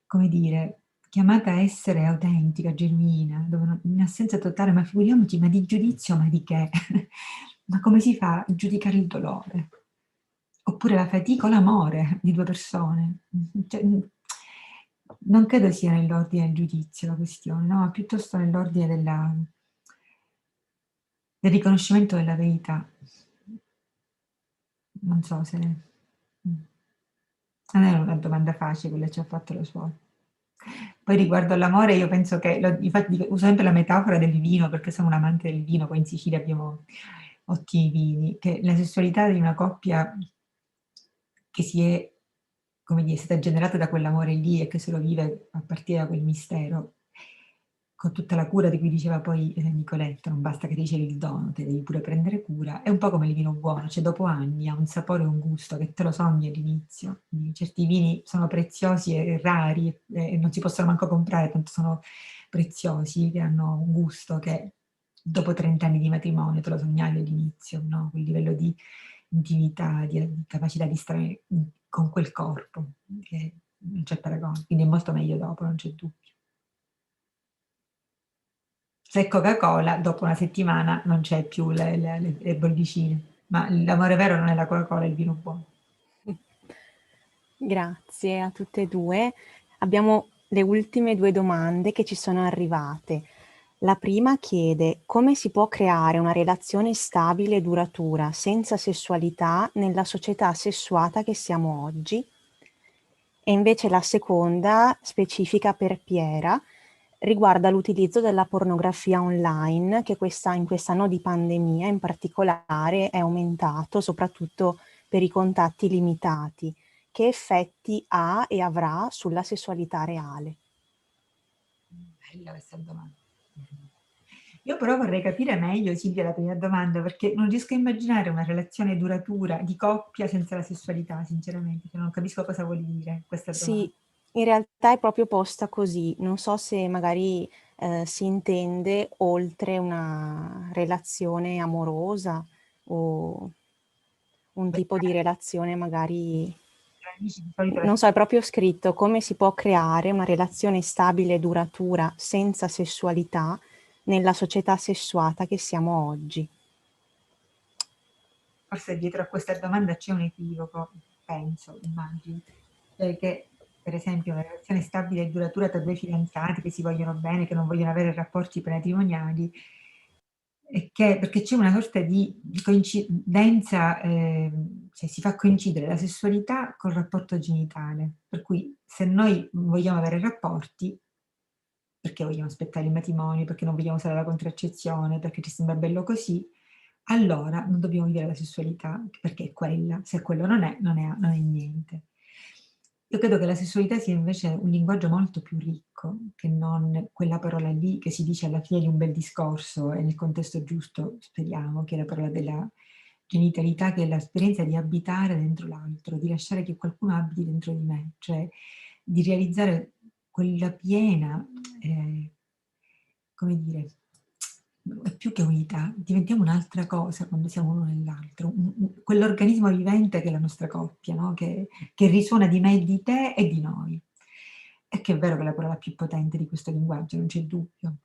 come dire, chiamata a essere autentica, genuina, dove in assenza totale, ma figuriamoci, ma di giudizio, ma di che? Ma come si fa a giudicare il dolore? Oppure la fatica o l'amore di due persone? Cioè, non credo sia nell'ordine del giudizio la questione, no? Ma piuttosto nell'ordine del riconoscimento della verità. Non so se... Non è una domanda facile quella che ci ha fatto la suora. Poi riguardo all'amore io penso che, infatti uso sempre la metafora del vino perché sono un amante del vino, poi in Sicilia abbiamo ottimi vini, che la sessualità di una coppia che si è, come dire, stata generata da quell'amore lì e che se lo vive a partire da quel mistero, con tutta la cura di cui diceva poi Nicoletta, non basta che ricevi il dono, te devi pure prendere cura, è un po' come il vino buono, cioè dopo anni ha un sapore e un gusto che te lo sogni all'inizio. Certi vini sono preziosi e rari e non si possono manco comprare, tanto sono preziosi, che hanno un gusto che dopo 30 anni di matrimonio te lo sognavi all'inizio, no? Quel livello di intimità, di capacità di stare con quel corpo, che non c'è paragone, quindi è molto meglio dopo, non c'è dubbio. Se Coca-Cola, dopo una settimana non c'è più le bollicine, ma l'amore vero non è la Coca-Cola, è il vino buono. Grazie a tutte e due. Abbiamo le ultime 2 domande che ci sono arrivate. La prima chiede: come si può creare una relazione stabile e duratura senza sessualità nella società sessuata che siamo oggi? E invece la seconda, specifica per Piera, riguarda l'utilizzo della pornografia online, che in quest'anno di pandemia in particolare è aumentato, soprattutto per i contatti limitati. Che effetti ha e avrà sulla sessualità reale? Bella questa domanda. Io però vorrei capire meglio, Silvia, la prima domanda, perché non riesco a immaginare una relazione duratura di coppia senza la sessualità, sinceramente, non capisco cosa vuol dire questa domanda. Sì, in realtà è proprio posta così. Non so se magari si intende oltre una relazione amorosa o un tipo di relazione magari... Non so, è proprio scritto come si può creare una relazione stabile e duratura senza sessualità nella società sessuata che siamo oggi. Forse dietro a questa domanda c'è un equivoco, penso, immagino, che per esempio una relazione stabile e duratura tra 2 fidanzati che si vogliono bene, che non vogliono avere rapporti prematrimoniali, perché c'è una sorta di coincidenza, cioè si fa coincidere la sessualità col rapporto genitale, per cui se noi vogliamo avere rapporti, perché vogliamo aspettare il matrimonio, perché non vogliamo usare la contraccezione, perché ci sembra bello così, allora non dobbiamo vivere la sessualità, perché è quella, se quello non è niente. Io credo che la sessualità sia invece un linguaggio molto più ricco che non quella parola lì che si dice alla fine di un bel discorso e nel contesto giusto, speriamo, che è la parola della genitalità, che è l'esperienza di abitare dentro l'altro, di lasciare che qualcuno abiti dentro di me, cioè di realizzare quella piena, come dire, più che unità, diventiamo un'altra cosa quando siamo uno nell'altro, quell'organismo vivente che è la nostra coppia, no? che risuona di me, di te e di noi. E che è vero che è la parola più potente di questo linguaggio, non c'è dubbio.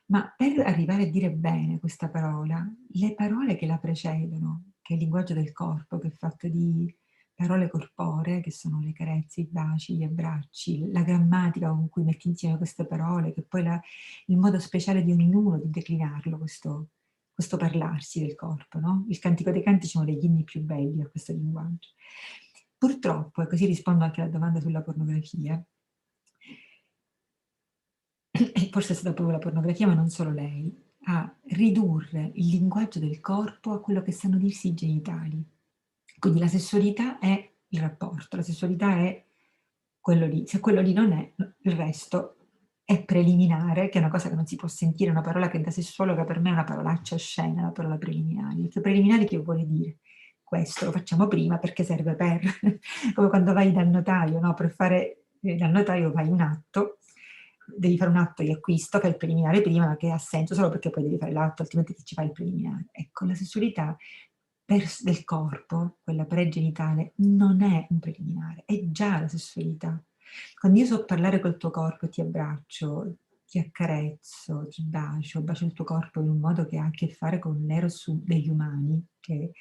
Ma per arrivare a dire bene questa parola, le parole che la precedono, che è il linguaggio del corpo, che è fatto di parole corporee, che sono le carezze, i baci, gli abbracci, la grammatica con cui metti insieme queste parole, che poi il modo speciale di ognuno di declinarlo, questo parlarsi del corpo, no? Il Cantico dei Canti sono degli inni più belli a questo linguaggio. Purtroppo, e così rispondo anche alla domanda sulla pornografia, e forse è stata proprio la pornografia, ma non solo lei, a ridurre il linguaggio del corpo a quello che sanno dirsi i genitali. Quindi la sessualità è il rapporto, la sessualità è quello lì. Se quello lì non è, il resto è preliminare, che è una cosa che non si può sentire, una parola che da sessuologa per me è una parolaccia oscena, la parola preliminari. Perché preliminari che vuole dire? Questo lo facciamo prima perché serve per, come quando vai dal notaio, no? Per fare dal notaio vai un atto, devi fare un atto di acquisto, fai il preliminare prima, che ha senso solo perché poi devi fare l'atto, altrimenti ti ci fai il preliminare. Ecco, la sessualità del corpo, quella pregenitale, non è un preliminare, è già la sessualità. Quando io so parlare col tuo corpo, ti abbraccio, ti accarezzo, ti bacio il tuo corpo in un modo che ha a che fare con l'eros degli umani, che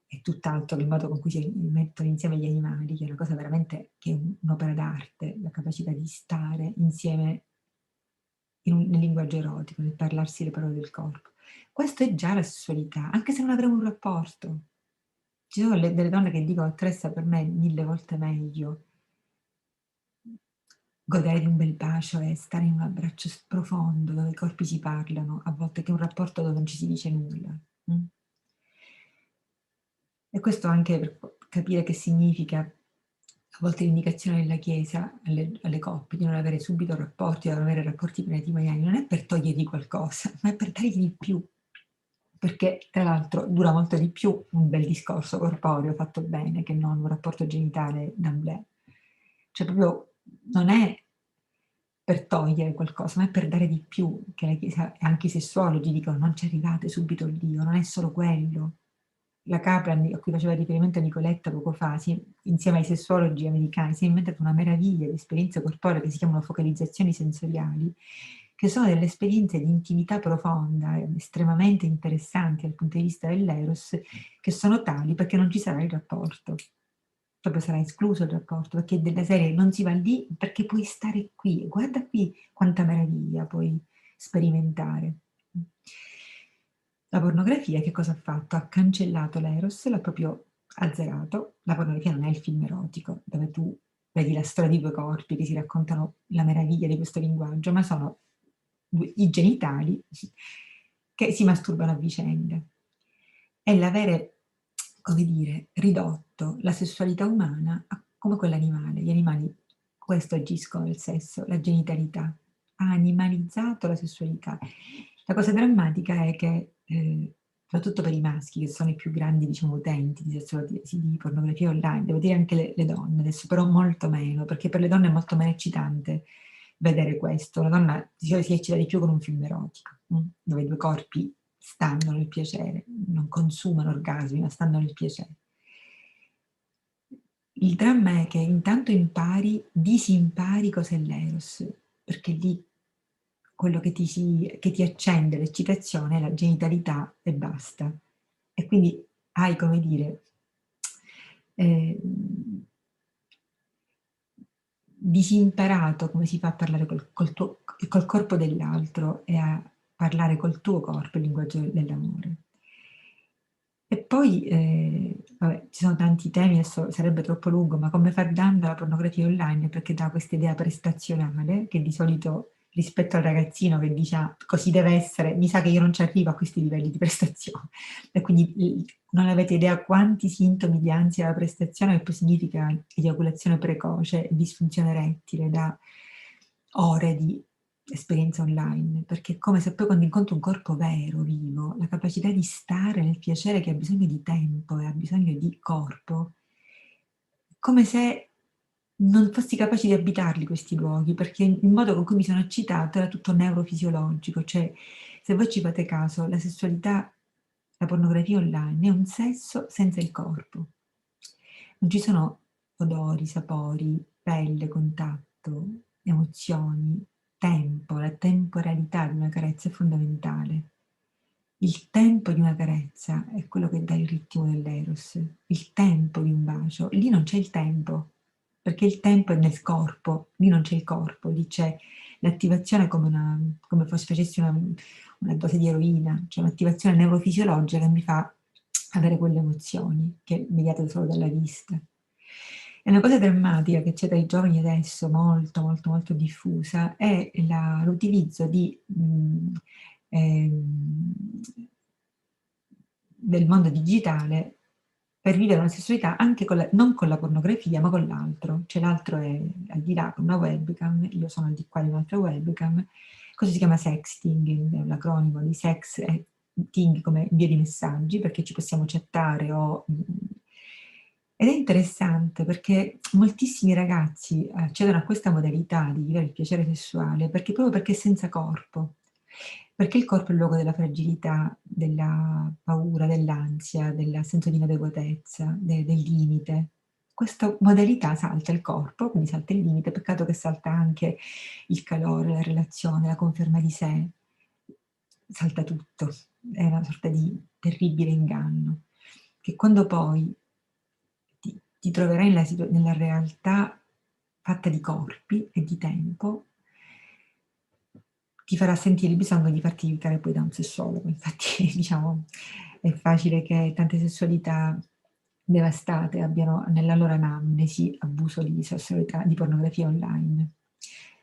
è tutt'altro il modo con cui si mettono insieme gli animali, che è una cosa veramente, che è un'opera d'arte, la capacità di stare insieme nel linguaggio erotico, nel parlarsi le parole del corpo. Questo è già la sessualità, anche se non avremo un rapporto. Ci sono delle donne che dicono: Tressa, per me è 1000 volte meglio godere di un bel bacio e stare in un abbraccio profondo dove i corpi si parlano, a volte, che un rapporto dove non ci si dice nulla. E questo anche per capire che significa a volte l'indicazione della Chiesa alle coppie di non avere subito rapporti, di non avere rapporti matrimoniali, non è per togliergli qualcosa, ma è per dargli di più. Perché tra l'altro dura molto di più un bel discorso corporeo fatto bene che non un rapporto genitale d'amblè. Cioè proprio non è per togliere qualcosa, ma è per dare di più, che la Chiesa e anche i sessuologi dicono: non ci arrivate subito al Dio, non è solo quello. La Kaplan, a cui faceva riferimento Nicoletta poco fa, insieme ai sessuologi americani, si è inventata una meraviglia di esperienze corporee che si chiamano focalizzazioni sensoriali, che sono delle esperienze di intimità profonda, estremamente interessanti dal punto di vista dell'eros, che sono tali perché non ci sarà il rapporto. Proprio sarà escluso il rapporto, perché della serie non si va lì perché puoi stare qui. Guarda qui quanta meraviglia puoi sperimentare. La pornografia che cosa ha fatto? Ha cancellato l'eros, l'ha proprio azzerato. La pornografia non è il film erotico, dove tu vedi la storia di due corpi che si raccontano la meraviglia di questo linguaggio, ma sono i genitali che si masturbano a vicenda. È l'avere, come dire, ridotto la sessualità umana come quella animale. Gli animali questo agiscono nel sesso, la genitalità. Ha animalizzato la sessualità. La cosa drammatica è che, soprattutto per i maschi, che sono i più grandi, diciamo, utenti di pornografia online, devo dire anche le donne adesso, però molto meno, perché per le donne è molto meno eccitante vedere questo. La donna si eccita di più con un film erotico, dove i due corpi stanno nel piacere, non consumano orgasmi, ma stanno nel piacere. Il dramma è che intanto disimpari cos'è l'eros, perché lì quello che ti accende l'eccitazione è la genitalità e basta. E quindi hai, come dire, disimparato come si fa a parlare col corpo dell'altro e a parlare col tuo corpo, il linguaggio dell'amore. E poi, vabbè, ci sono tanti temi, adesso sarebbe troppo lungo, ma come far danno alla pornografia online, perché dà questa idea prestazionale che di solito rispetto al ragazzino che dice così deve essere, mi sa che io non ci arrivo a questi livelli di prestazione. E quindi non avete idea quanti sintomi di ansia da prestazione, che poi significa eiaculazione precoce, disfunzione erettile da ore di esperienza online, perché è come se poi quando incontro un corpo vero, vivo, la capacità di stare nel piacere che ha bisogno di tempo e ha bisogno di corpo, come se non fossi capace di abitarli questi luoghi, perché il modo con cui mi sono eccitata era tutto neurofisiologico, cioè se voi ci fate caso, la sessualità, la pornografia online è un sesso senza il corpo. Non ci sono odori, sapori, pelle, contatto, emozioni, tempo, la temporalità di una carezza è fondamentale. Il tempo di una carezza è quello che dà il ritmo dell'eros, il tempo di un bacio. Lì non c'è il tempo, perché il tempo è nel corpo, lì non c'è il corpo, lì c'è l'attivazione come se facessi una dose di eroina, cioè un'attivazione neurofisiologica che mi fa avere quelle emozioni che mediate solo dalla vista. E una cosa drammatica che c'è tra i giovani adesso, molto, molto, molto diffusa, è l'utilizzo del mondo digitale per vivere una sessualità anche non con la pornografia, ma con l'altro. Cioè l'altro è al di là con una webcam, io sono al di qua di un'altra webcam. Cosa si chiama sexting, è l'acronimo di sex e ting come via di messaggi, perché ci possiamo chattare ed è interessante perché moltissimi ragazzi accedono a questa modalità di vivere il piacere sessuale proprio perché è senza corpo. Perché il corpo è il luogo della fragilità, della paura, dell'ansia, del senso di inadeguatezza, del limite. Questa modalità salta il corpo, quindi salta il limite, peccato che salta anche il calore, la relazione, la conferma di sé, salta tutto. È una sorta di terribile inganno, che quando poi ti troverai nella realtà fatta di corpi e di tempo, ti farà sentire il bisogno di farti aiutare poi da un sessologo. Infatti, diciamo, è facile che tante sessualità devastate abbiano nella loro anamnesi abuso di sessualità, di pornografia online,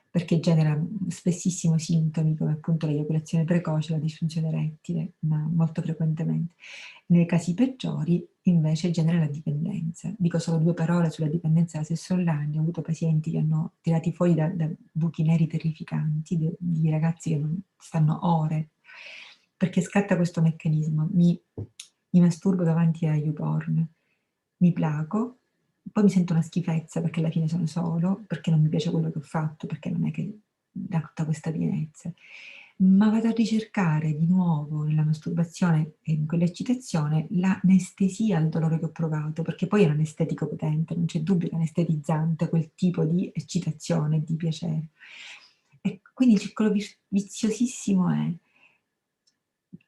perché genera spessissimo sintomi come appunto l'eiaculazione precoce, la disfunzione erettile, ma molto frequentemente. Nei casi peggiori invece genera la dipendenza. Dico solo 2 parole sulla dipendenza da sesso online. Ho avuto pazienti che hanno tirati fuori da buchi neri terrificanti, di ragazzi che non stanno ore, perché scatta questo meccanismo. Mi masturbo davanti a YouPorn, mi placo, poi mi sento una schifezza perché alla fine sono solo, perché non mi piace quello che ho fatto, perché non è che dà tutta questa pienezza. Ma vado a ricercare di nuovo nella masturbazione e in quell'eccitazione l'anestesia al dolore che ho provato, perché poi è un anestetico potente, non c'è dubbio che è anestetizzante quel tipo di eccitazione, di piacere. E quindi il circolo viziosissimo è: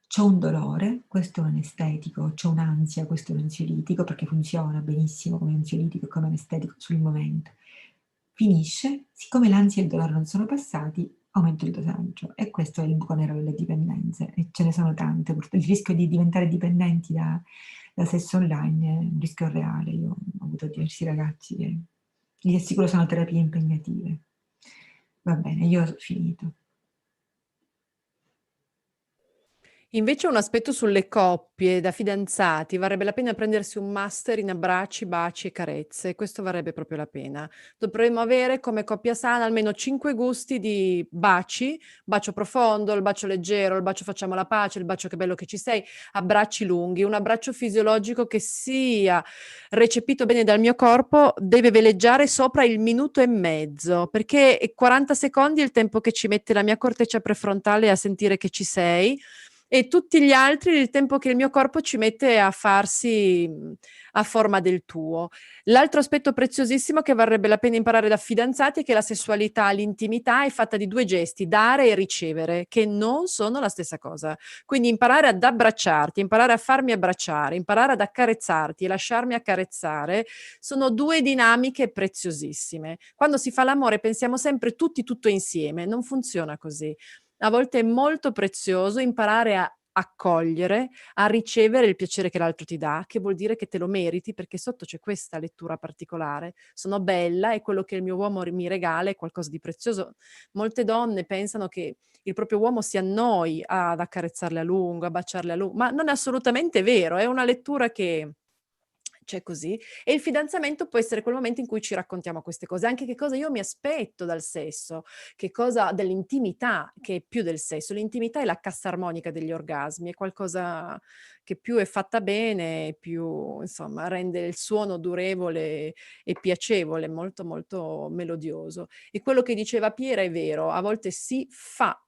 c'ho un dolore, questo è un anestetico, c'ho un'ansia, questo è un ansiolitico, perché funziona benissimo come ansiolitico e come anestetico sul momento. Finisce, siccome l'ansia e il dolore non sono passati, aumento il dosaggio, e questo è il buco nero delle dipendenze, e ce ne sono tante. Il rischio di diventare dipendenti da sesso online è un rischio reale. Io ho avuto diversi ragazzi che, gli assicuro, sono terapie impegnative. Va bene, io ho finito. Invece un aspetto sulle coppie da fidanzati, varrebbe la pena prendersi un master in abbracci, baci e carezze, questo varrebbe proprio la pena. Dovremmo avere come coppia sana almeno 5 gusti di baci: bacio profondo, il bacio leggero, il bacio facciamo la pace, il bacio che bello che ci sei, abbracci lunghi. Un abbraccio fisiologico che sia recepito bene dal mio corpo deve veleggiare sopra il 1,5 minuti, perché 40 secondi è il tempo che ci mette la mia corteccia prefrontale a sentire che ci sei, e tutti gli altri il tempo che il mio corpo ci mette a farsi a forma del tuo. L'altro aspetto preziosissimo che varrebbe la pena imparare da fidanzati è che la sessualità, l'intimità è fatta di 2 gesti: dare e ricevere, che non sono la stessa cosa. Quindi imparare ad abbracciarti, imparare a farmi abbracciare, imparare ad accarezzarti e lasciarmi accarezzare sono 2 dinamiche preziosissime. Quando si fa l'amore pensiamo sempre tutti tutto insieme, non funziona così. A volte è molto prezioso imparare a accogliere, a ricevere il piacere che l'altro ti dà, che vuol dire che te lo meriti, perché sotto c'è questa lettura particolare: sono bella e quello che il mio uomo mi regala è qualcosa di prezioso. Molte donne pensano che il proprio uomo si annoi ad accarezzarle a lungo, a baciarle a lungo, ma non è assolutamente vero, è una lettura che c'è così. E il fidanzamento può essere quel momento in cui ci raccontiamo queste cose, anche che cosa io mi aspetto dal sesso, che cosa dell'intimità, che è più del sesso. L'intimità è la cassa armonica degli orgasmi, è qualcosa che più è fatta bene, più insomma rende il suono durevole e piacevole, molto molto melodioso. E quello che diceva Piera è vero: a volte si fa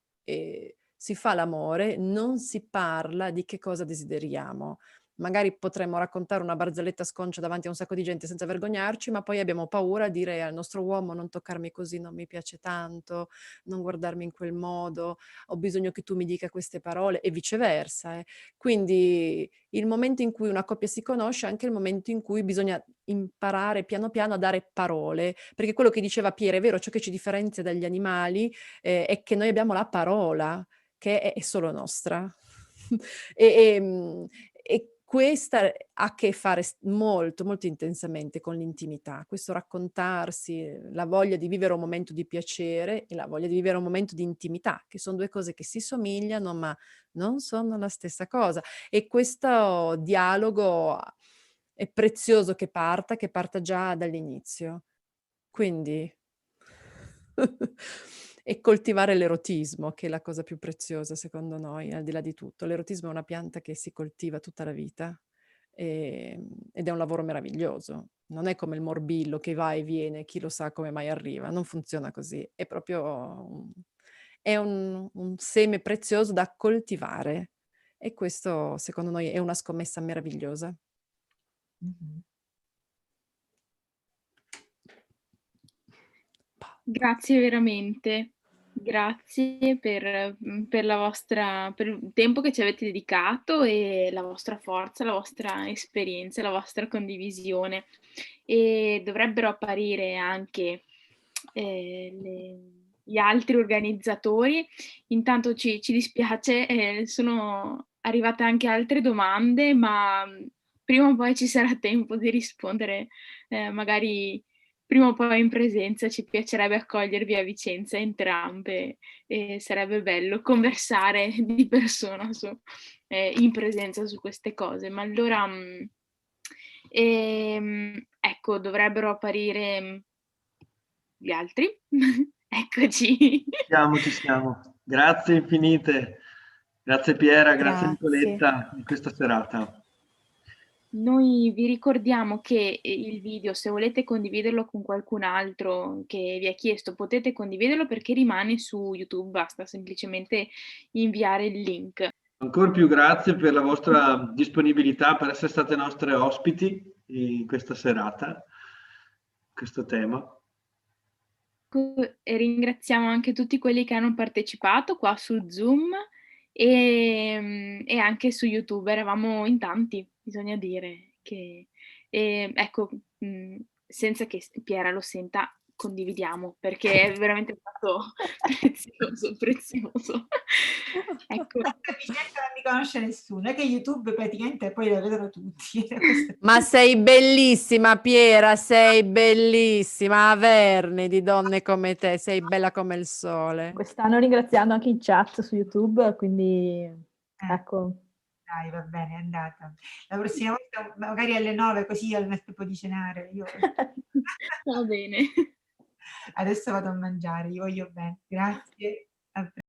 l'amore, non si parla di che cosa desideriamo. Magari potremmo raccontare una barzelletta sconcia davanti a un sacco di gente senza vergognarci, ma poi abbiamo paura a dire al nostro uomo: non toccarmi così, non mi piace tanto, non guardarmi in quel modo, ho bisogno che tu mi dica queste parole, e viceversa. Quindi il momento in cui una coppia si conosce è anche il momento in cui bisogna imparare piano piano a dare parole, perché quello che diceva Piera è vero: ciò che ci differenzia dagli animali è che noi abbiamo la parola, che è solo nostra. E questa ha a che fare molto, molto intensamente con l'intimità, questo raccontarsi, la voglia di vivere un momento di piacere e la voglia di vivere un momento di intimità, che sono due cose che si somigliano ma non sono la stessa cosa. E questo dialogo è prezioso che parta già dall'inizio. Quindi e coltivare l'erotismo, che è la cosa più preziosa secondo noi, al di là di tutto. L'erotismo è una pianta che si coltiva tutta la vita ed è un lavoro meraviglioso. Non è come il morbillo che va e viene, chi lo sa come mai arriva, non funziona così. È proprio un seme prezioso da coltivare e questo secondo noi è una scommessa meravigliosa. Mhm. Grazie veramente, grazie per il tempo che ci avete dedicato e la vostra forza, la vostra esperienza, la vostra condivisione. E dovrebbero apparire anche gli altri organizzatori. Intanto ci dispiace, sono arrivate anche altre domande, ma prima o poi ci sarà tempo di rispondere, magari prima o poi in presenza. Ci piacerebbe accogliervi a Vicenza entrambe e sarebbe bello conversare di persona in presenza su queste cose. Ma allora, ecco, dovrebbero apparire gli altri. Eccoci. Ci siamo. Grazie infinite. Grazie Piera, grazie Nicoletta di questa serata. Noi vi ricordiamo che il video, se volete condividerlo con qualcun altro che vi ha chiesto, potete condividerlo perché rimane su YouTube, basta semplicemente inviare il link. Ancora più grazie per la vostra disponibilità, per essere state nostre ospiti in questa serata, questo tema. E ringraziamo anche tutti quelli che hanno partecipato qua su Zoom e anche su YouTube. Eravamo in tanti, bisogna dire che ecco, senza che Piera lo senta, condividiamo perché è veramente stato prezioso. Ecco. Non mi conosce nessuno, è che YouTube praticamente poi lo vedono tutti. Ma sei bellissima Piera, sei bellissima, averne di donne come te, sei bella come il sole. Stanno ringraziando anche in chat su YouTube, quindi ecco. Dai, va bene, è andata. La prossima volta magari alle 9, così al tempo di cenare. Va bene. Adesso vado a mangiare, io voglio bene. Grazie.